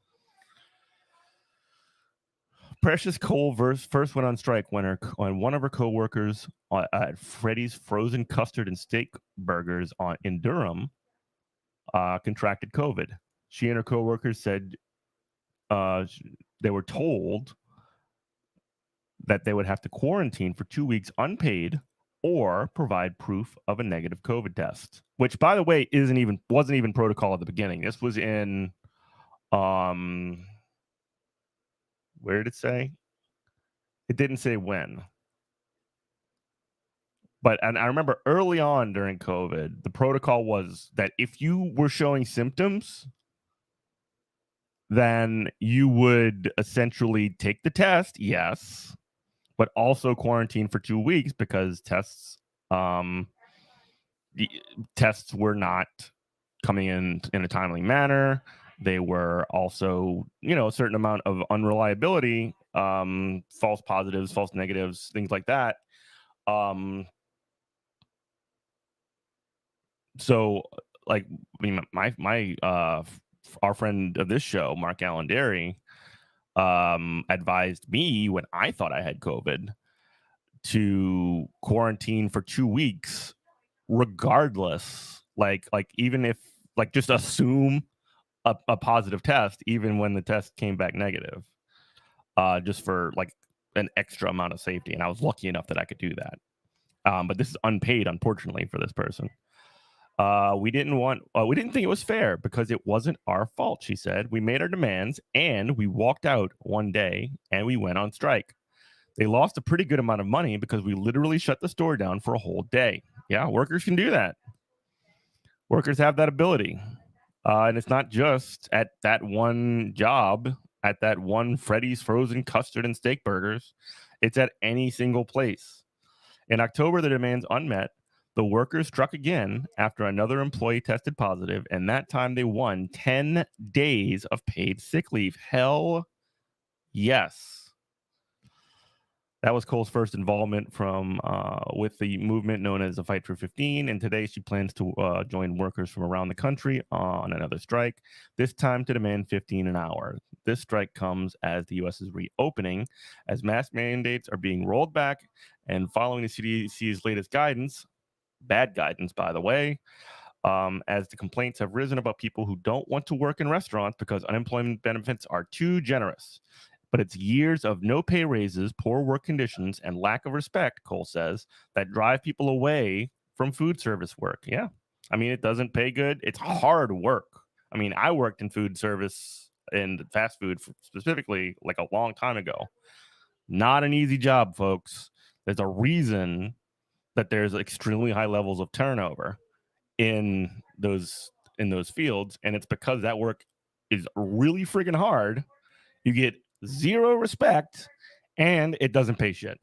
Precious Cole first went on strike when one of her co-workers at Freddy's Frozen Custard and Steak Burgers in Durham contracted COVID. She and her co-workers said they were told that they would have to quarantine for 2 weeks unpaid or provide proof of a negative COVID test, which, by the way, wasn't even protocol at the beginning. This was in where did it say? It didn't say when. And I remember early on during COVID, the protocol was that if you were showing symptoms, then you would essentially take the test, yes, but also quarantine for 2 weeks because tests were not coming in a timely manner. They were also, a certain amount of unreliability, false positives, false negatives, things like that. So, like, I mean, our friend of this show, Mark Allanderi, advised me when I thought I had COVID to quarantine for 2 weeks, regardless. Like even if just assume a positive test, even when the test came back negative, just for like an extra amount of safety. And I was lucky enough that I could do that. But this is unpaid, unfortunately, for this person. We didn't think it was fair because it wasn't our fault, she said. We made our demands and we walked out one day and we went on strike. They lost a pretty good amount of money because we literally shut the store down for a whole day. Yeah, workers can do that. Workers have that ability. And it's not just at that one job, at that one Freddy's Frozen Custard and Steak Burgers. It's at any single place. In October, the demand's unmet. The workers struck again after another employee tested positive, and that time they won 10 days of paid sick leave. Hell yes. That was Cole's first involvement with the movement known as the Fight for 15, and today she plans to join workers from around the country on another strike, this time to demand $15 an hour. This strike comes as the U.S. is reopening, as mask mandates are being rolled back, and following the CDC's latest guidance, bad guidance, by the way, as the complaints have risen about people who don't want to work in restaurants because unemployment benefits are too generous. But it's years of no pay raises, poor work conditions, and lack of respect, Cole says, that drive people away from food service work. Yeah. I mean, it doesn't pay good. It's hard work. I mean, I worked in food service and fast food specifically like a long time ago. Not an easy job, folks. There's a reason that there's extremely high levels of turnover in those fields, and it's because that work is really freaking hard. You get zero respect, and it doesn't pay shit.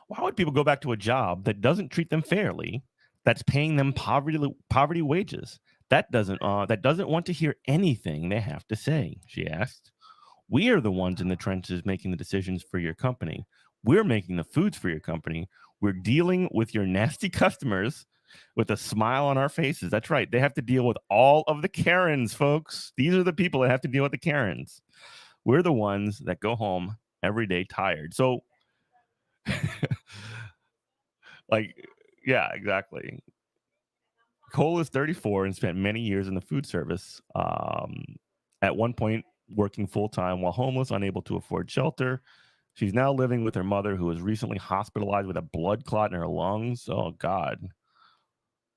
Why would people go back to a job that doesn't treat them fairly, that's paying them poverty wages, that doesn't want to hear anything they have to say? She asked. We are the ones in the trenches making the decisions for your company. We're making the foods for your company. We're dealing with your nasty customers with a smile on our faces. That's right. They have to deal with all of the Karens, folks. These are the people that have to deal with the Karens. We're the ones that go home every day tired. So, yeah, exactly. Cole is 34 and spent many years in the food service. At one point, working full-time while homeless, unable to afford shelter. She's now living with her mother, who was recently hospitalized with a blood clot in her lungs. Oh, God.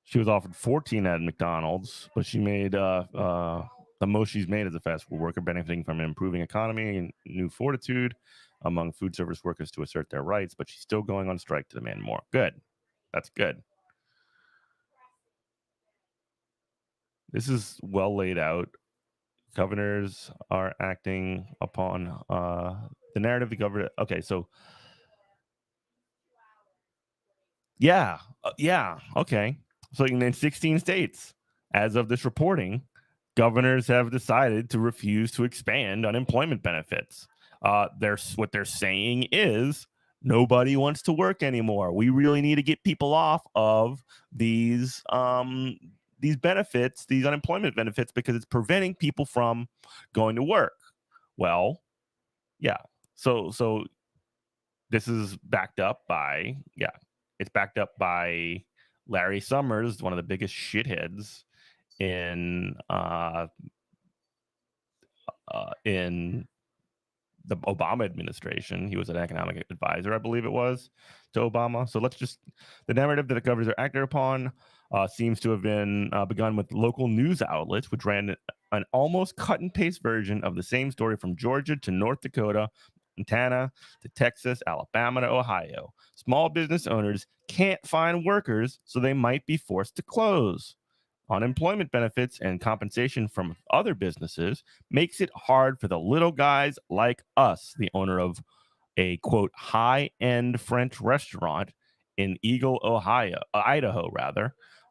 She was offered 14 at McDonald's, but she made the most she's made as a fast food worker, benefiting from an improving economy and new fortitude among food service workers to assert their rights. But she's still going on strike to demand more. Good. That's good. This is well laid out. Governors are acting upon the narrative. The governor. Okay, so yeah, okay. So in 16 states, as of this reporting, governors have decided to refuse to expand unemployment benefits. What they're saying is nobody wants to work anymore. We really need to get people off of these benefits, these unemployment benefits, because it's preventing people from going to work. Well, yeah. So this is backed up by, it's backed up by Larry Summers, one of the biggest shitheads in the Obama administration. He was an economic advisor, I believe it was, to Obama. So the narrative that the governors are acting upon seems to have been begun with local news outlets, which ran an almost cut and paste version of the same story from Georgia to North Dakota, Montana to Texas, Alabama to Ohio. Small business owners can't find workers, so they might be forced to close. Unemployment benefits and compensation from other businesses makes it hard for the little guys like us, the owner of a, quote, high-end French restaurant in Eagle, Idaho,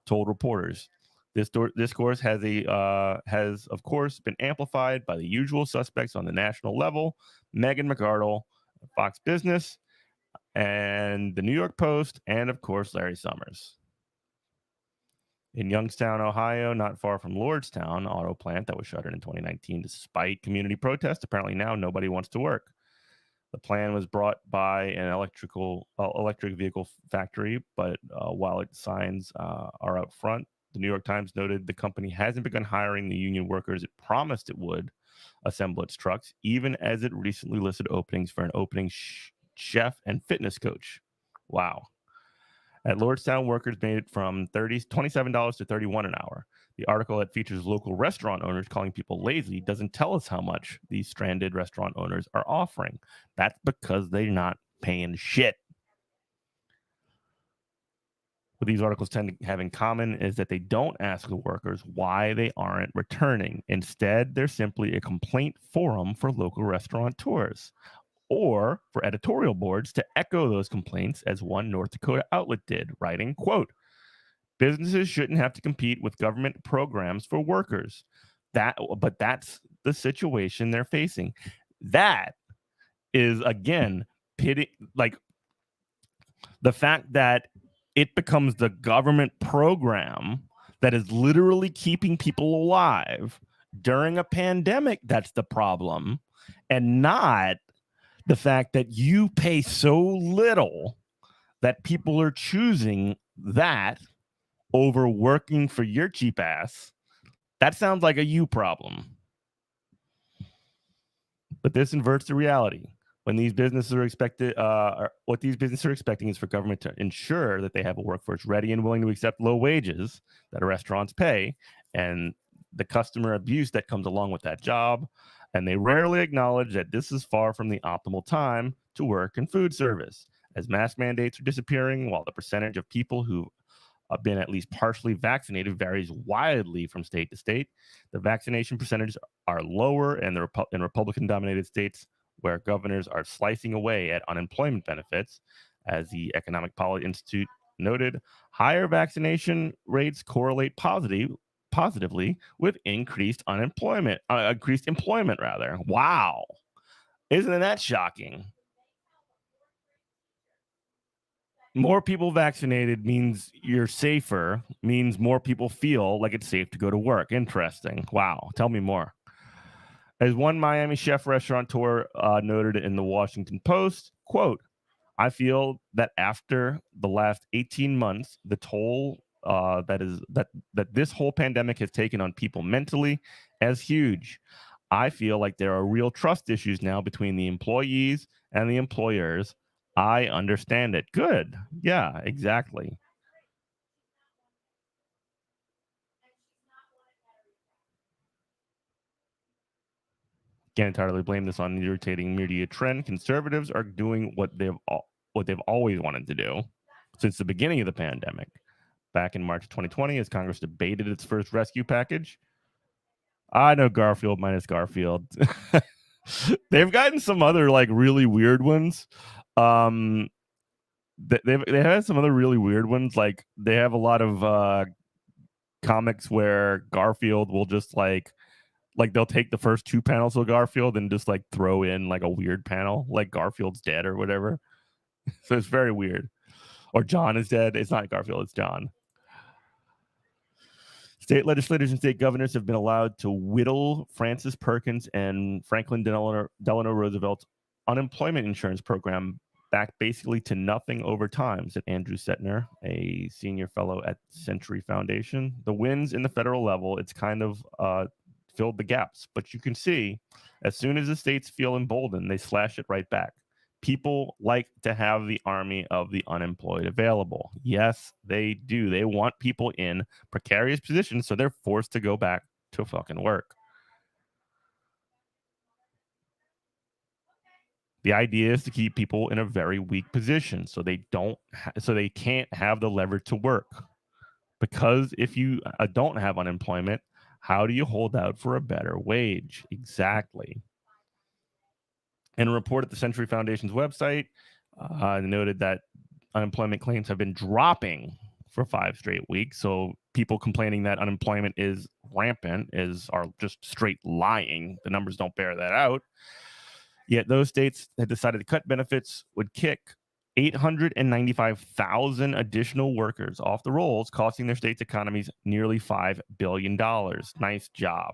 told reporters. This discourse has of course been amplified by the usual suspects on the national level: Megan McArdle, Fox Business, and the New York Post, and of course Larry Summers. In Youngstown, Ohio, not far from Lordstown, auto plant that was shuttered in 2019 despite community protests, apparently now nobody wants to work. The plan was brought by an electric vehicle factory, but while its signs are out front, the New York Times noted the company hasn't begun hiring the union workers it promised it would assemble its trucks, even as it recently listed openings for an opening chef and fitness coach. Wow. At Lordstown, workers made it from $27 to $31 an hour. The article that features local restaurant owners calling people lazy doesn't tell us how much these stranded restaurant owners are offering. That's because they're not paying shit. What these articles tend to have in common is that they don't ask the workers why they aren't returning. Instead, they're simply a complaint forum for local restaurateurs or for editorial boards to echo those complaints, as one North Dakota outlet did, writing, quote, businesses shouldn't have to compete with government programs for workers. But that's the situation they're facing. That is, again, the fact that it becomes the government program that is literally keeping people alive during a pandemic that's the problem, and not the fact that you pay so little that people are choosing that over working for your cheap ass. That sounds like a you problem. But this inverts the reality. When these businesses are expected, what these businesses are expecting is for government to ensure that they have a workforce ready and willing to accept low wages that restaurants pay, and the customer abuse that comes along with that job. And they rarely acknowledge that this is far from the optimal time to work in food service, as mask mandates are disappearing while the percentage of people who have been at least partially vaccinated varies wildly from state to state. The vaccination percentages are lower in Republican-dominated states, where governors are slicing away at unemployment benefits. As the Economic Policy Institute noted, higher vaccination rates correlate positively with increased employment. Wow. Isn't that shocking? More people vaccinated means you're safer, means more people feel like it's safe to go to work. Interesting. Wow. Tell me more. As one Miami chef restaurateur noted in the Washington Post, quote, I feel that after the last 18 months, the toll that this whole pandemic has taken on people mentally is huge. I feel like there are real trust issues now between the employees and the employers. I understand it. Good. Yeah, exactly. Can't entirely blame this on an irritating media trend. Conservatives are doing what they've always wanted to do since the beginning of the pandemic. Back in March of 2020, as Congress debated its first rescue package, I know Garfield minus Garfield. They've gotten some other like really weird ones. They had some other really weird ones. Like they have a lot of comics where Garfield will just like they'll take the first two panels of Garfield and just like throw in like a weird panel, like Garfield's dead or whatever. So it's very weird. Or John is dead. It's not Garfield, it's John. State legislators and state governors have been allowed to whittle Francis Perkins and Franklin Delano Roosevelt's unemployment insurance program back basically to nothing over time, said Andrew Setner, a senior fellow at Century Foundation. The wins in the federal level, it's kind of filled the gaps. But you can see, as soon as the states feel emboldened, they slash it right back. People like to have the army of the unemployed available. Yes, they do. They want people in precarious positions, so they're forced to go back to fucking work. The idea is to keep people in a very weak position, so they can't have the leverage to work. Because if you don't have unemployment, how do you hold out for a better wage? Exactly. In a report at the Century Foundation's website, noted that unemployment claims have been dropping for 5 straight weeks. So people complaining that unemployment is rampant are just straight lying. The numbers don't bear that out. Yet those states that decided to cut benefits would kick 895,000 additional workers off the rolls, costing their states' economies nearly $5 billion. Nice job.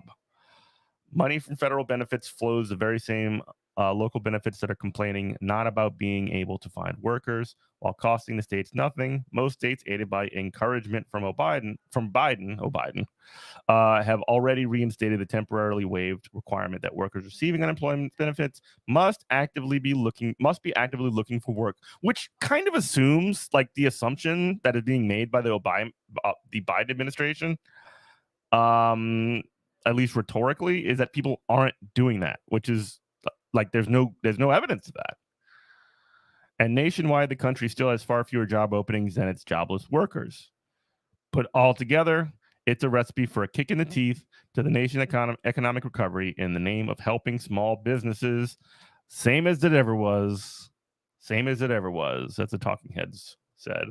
Money from federal benefits flows the very same local benefits that are complaining not about being able to find workers, while costing the states nothing. Most states, aided by encouragement from Biden, have already reinstated the temporarily waived requirement that workers receiving unemployment benefits must be actively looking for work, which kind of assumes, like, the assumption that is being made by the Biden administration, at least rhetorically, is that people aren't doing that, which is like there's no evidence of that. And nationwide, the country still has far fewer job openings than its jobless workers. Put all together, it's a recipe for a kick in the teeth to the nation's economic recovery in the name of helping small businesses. Same as it ever was. Same as it ever was. That's what Talking Heads said.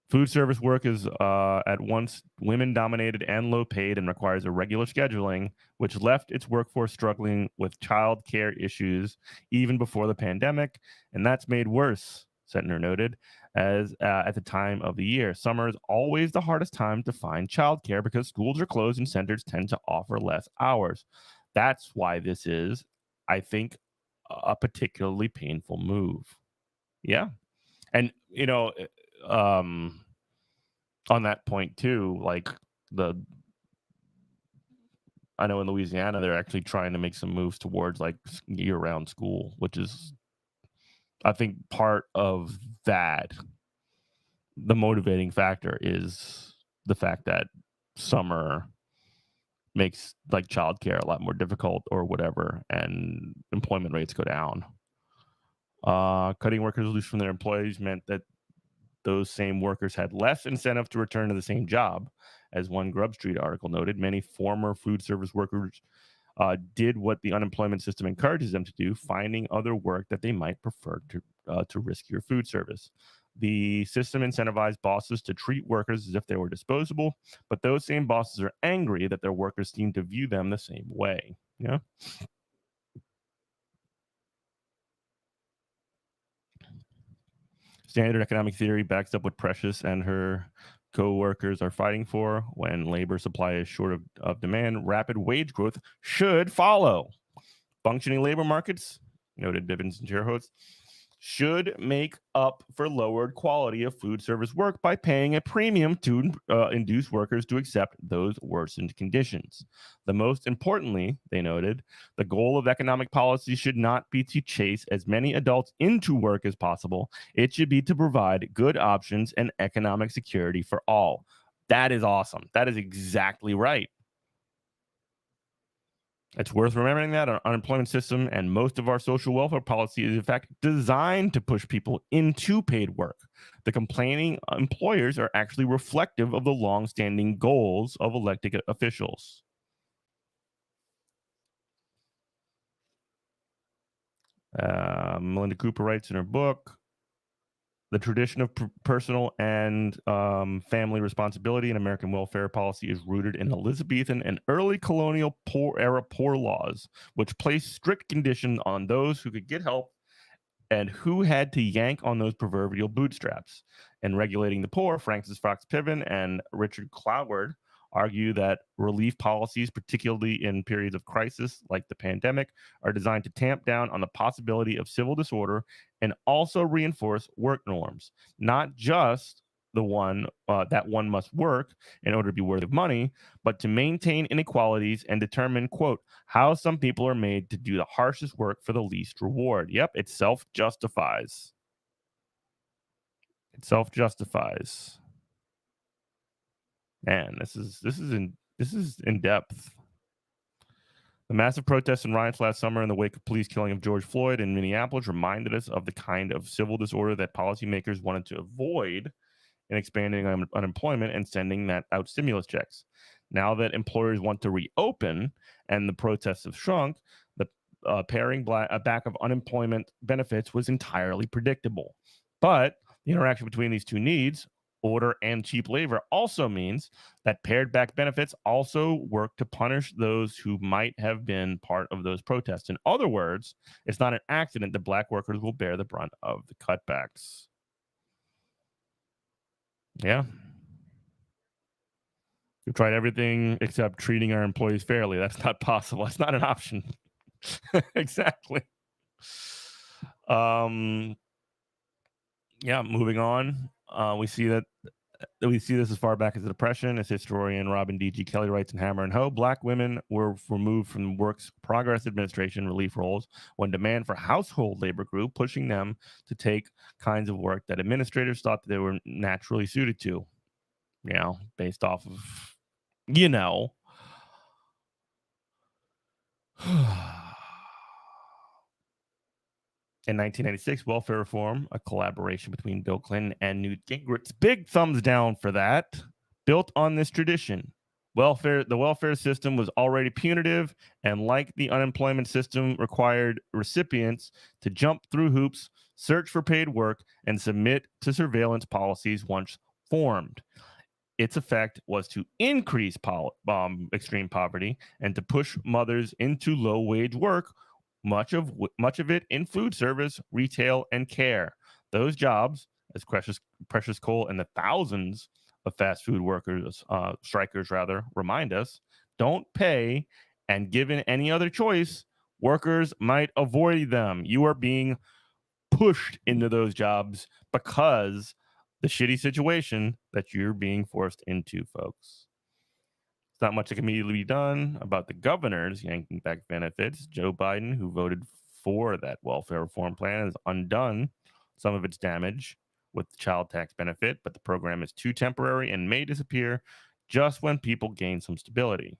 Food service work is at once women-dominated and low-paid and requires a regular scheduling, which left its workforce struggling with child care issues even before the pandemic, and that's made worse, Sentner noted, as at the time of the year. Summer is always the hardest time to find childcare because schools are closed and centers tend to offer less hours. That's why this is, I think, a particularly painful move. Yeah. And, you know, on that point too, like I know in Louisiana they're actually trying to make some moves towards like year-round school, which is, I think, part of that. The motivating factor is the fact that summer makes like childcare a lot more difficult or whatever, and employment rates go down. Cutting workers loose from their employees meant that those same workers had less incentive to return to the same job. As one Grub Street article noted, many former food service workers did what the unemployment system encourages them to do, finding other work that they might prefer to riskier food service. The system incentivized bosses to treat workers as if they were disposable, but those same bosses are angry that their workers seem to view them the same way. Yeah. Standard economic theory backs up what Precious and her co-workers are fighting for. When labor supply is short of demand, rapid wage growth should follow. Functioning labor markets, noted Bivens and Gerholtz, should make up for lowered quality of food service work by paying a premium to induce workers to accept those worsened conditions. The most importantly, they noted, the goal of economic policy should not be to chase as many adults into work as possible. It should be to provide good options and economic security for all. That is awesome. That is exactly right. It's worth remembering that our unemployment system and most of our social welfare policy is, in fact, designed to push people into paid work. The complaining employers are actually reflective of the long-standing goals of elected officials. Melinda Cooper writes in her book, the tradition of personal and family responsibility in American welfare policy is rooted in Elizabethan and early colonial poor laws, which placed strict conditions on those who could get help and who had to yank on those proverbial bootstraps. In Regulating the Poor, Francis Fox Piven and Richard Cloward argue that relief policies, particularly in periods of crisis like the pandemic, are designed to tamp down on the possibility of civil disorder and also reinforce work norms, not just the one that one must work in order to be worthy of money, but to maintain inequalities and determine, quote, how some people are made to do the harshest work for the least reward. Yep, it self-justifies. It self-justifies. Man, this is in depth. The massive protests and riots last summer in the wake of police killing of George Floyd in Minneapolis reminded us of the kind of civil disorder that policymakers wanted to avoid in expanding unemployment and sending that out stimulus checks. Now that employers want to reopen and the protests have shrunk, the paring back of unemployment benefits was entirely predictable. But the interaction between these two needs, order and cheap labor, also means that pared back benefits also work to punish those who might have been part of those protests. In other words, it's not an accident that black workers will bear the brunt of the cutbacks. Yeah. We've tried everything except treating our employees fairly. That's not possible. That's not an option. Exactly. Yeah, moving on. We see this as far back as the Depression. As historian Robin D.G. Kelly writes in Hammer and Hoe, black women were removed from work's progress administration relief roles when demand for household labor grew, pushing them to take kinds of work that administrators thought that they were naturally suited to, based off of, In 1996, welfare reform, a collaboration between Bill Clinton and Newt Gingrich, big thumbs down for that, built on this tradition. The welfare system was already punitive, and like the unemployment system, required recipients to jump through hoops, search for paid work, and submit to surveillance policies once formed. Its effect was to increase extreme poverty and to push mothers into low-wage work, much of it in food service, retail, and care. Those jobs, as Precious Cole and the thousands of fast food workers, strikers rather, remind us, don't pay, and given any other choice, workers might avoid them. You are being pushed into those jobs because the shitty situation that you're being forced into, folks. It's not much that can immediately be done about the governors yanking back benefits. Joe Biden, who voted for that welfare reform plan, has undone some of its damage with the child tax benefit, but the program is too temporary and may disappear just when people gain some stability.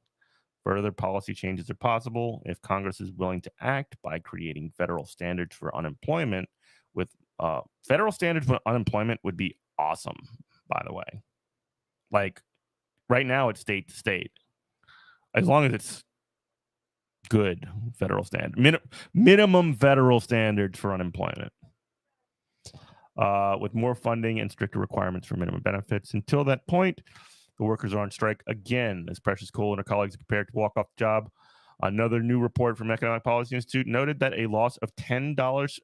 Further policy changes are possible if Congress is willing to act by creating federal standards for unemployment. With federal standards for unemployment would be awesome, by the way. Like right now, it's state to state. As long as it's good federal standard, minimum federal standards for unemployment. With more funding and stricter requirements for minimum benefits. Until that point, the workers are on strike again, as Precious Cole and her colleagues prepare to walk off the job. Another new report from Economic Policy Institute noted that a loss of $10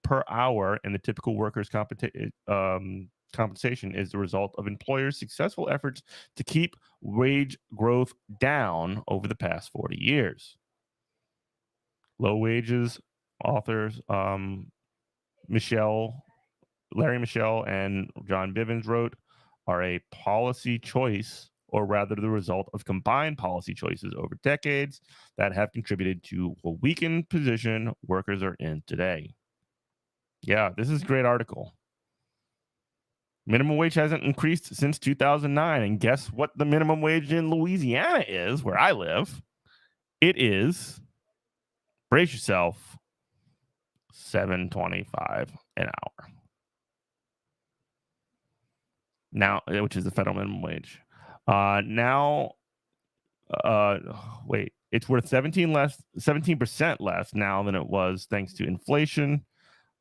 per hour in the typical workers' compensation is the result of employers' successful efforts to keep wage growth down over the past 40 years. Low wages authors Larry Michelle and John Bivens wrote, are a policy choice, or rather the result of combined policy choices over decades that have contributed to a weakened position workers are in today. Yeah, this is a great article. Minimum wage hasn't increased since 2009. And guess what the minimum wage in Louisiana is, where I live? It is, brace yourself, $7.25 an hour. Now, which is the federal minimum wage. It's worth 17% less now than it was, thanks to inflation.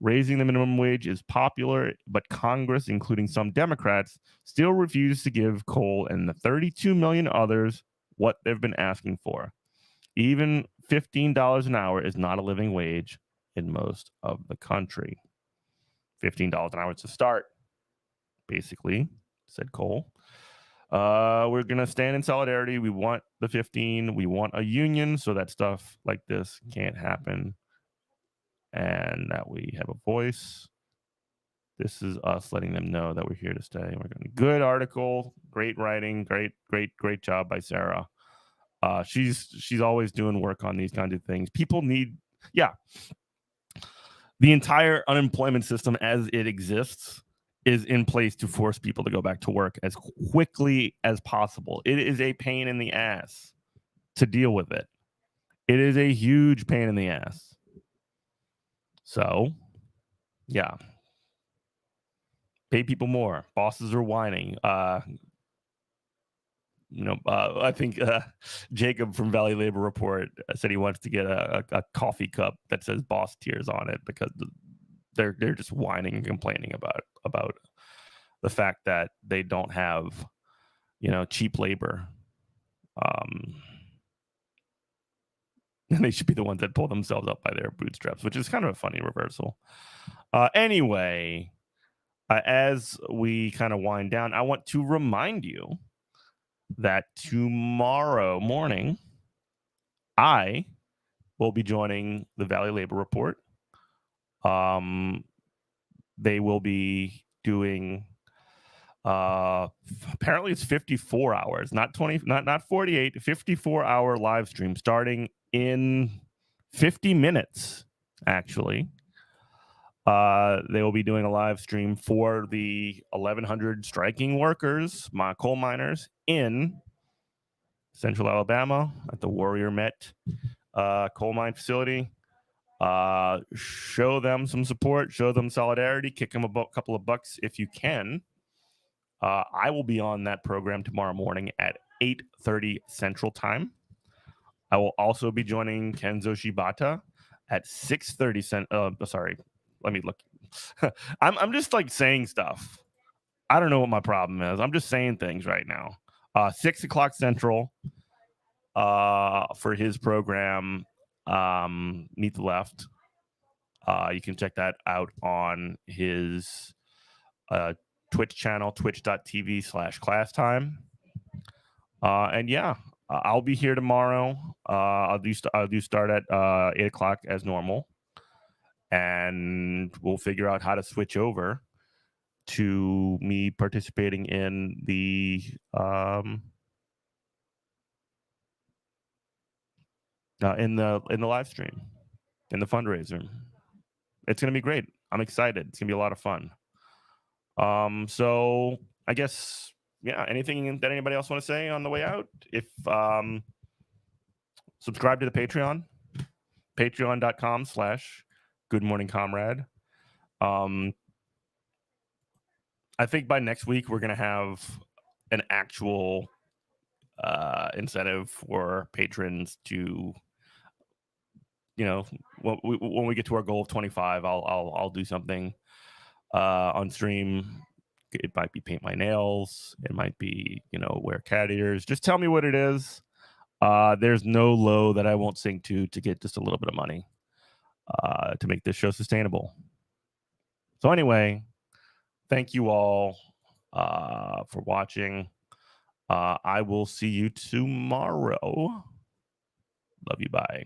Raising the minimum wage is popular, but Congress, including some Democrats, still refuse to give Cole and the 32 million others what they've been asking for. Even $15 an hour is not a living wage in most of the country. $15 an hour to start, basically, said Cole. We're going to stand in solidarity. We want the 15. We want a union so that stuff like this can't happen and that we have a voice. This is us letting them know that we're here to stay. We're going to good article, great writing, great job by Sarah. She's always doing work on these kinds of things. People need, the entire unemployment system as it exists is in place to force people to go back to work as quickly as possible. It is a pain in the ass to deal with it. It is a huge pain in the ass. So, yeah. Pay people more. Bosses are whining. I think Jacob from Valley Labor Report said he wants to get a coffee cup that says boss tears on it because they're just whining and complaining about the fact that they don't have, cheap labor. And they should be the ones that pull themselves up by their bootstraps, which is kind of a funny reversal. Anyway, as we kind of wind down, I want to remind you that tomorrow morning, I will be joining the Valley Labor Report. They will be doing apparently it's 54 hours, not 48, 54-hour live stream starting in 50 minutes, actually. They will be doing a live stream for the 1,100 striking workers, coal miners in Central Alabama at the Warrior Met coal mine facility. Show them some support, show them solidarity, kick them a couple of bucks if you can. I will be on that program tomorrow morning at 8:30 Central Time. I will also be joining Kenzo Shibata at 6:30 sorry, let me look. I'm just like saying stuff. I don't know what my problem is. I'm just saying things right now. 6 o'clock Central for his program, Meet the Left. You can check that out on his Twitch channel, twitch.tv/class time. And yeah, I'll be here tomorrow. I'll do start at 8 o'clock as normal. And we'll figure out how to switch over to me participating in the live stream, in the fundraiser. It's gonna be great. I'm excited. It's gonna be a lot of fun. So I guess, yeah, anything that anybody else want to say on the way out? If subscribe to the Patreon, patreon.com/Good Morning Comrade. I think by next week we're gonna have an actual incentive for patrons to, you know, when we get to our goal of 25, I'll do something on stream. It might be paint my nails. It might be, wear cat ears. Just tell me what it is. There's no low that I won't sing to get just a little bit of money to make this show sustainable. So anyway, thank you all for watching. I will see you tomorrow. Love you. Bye.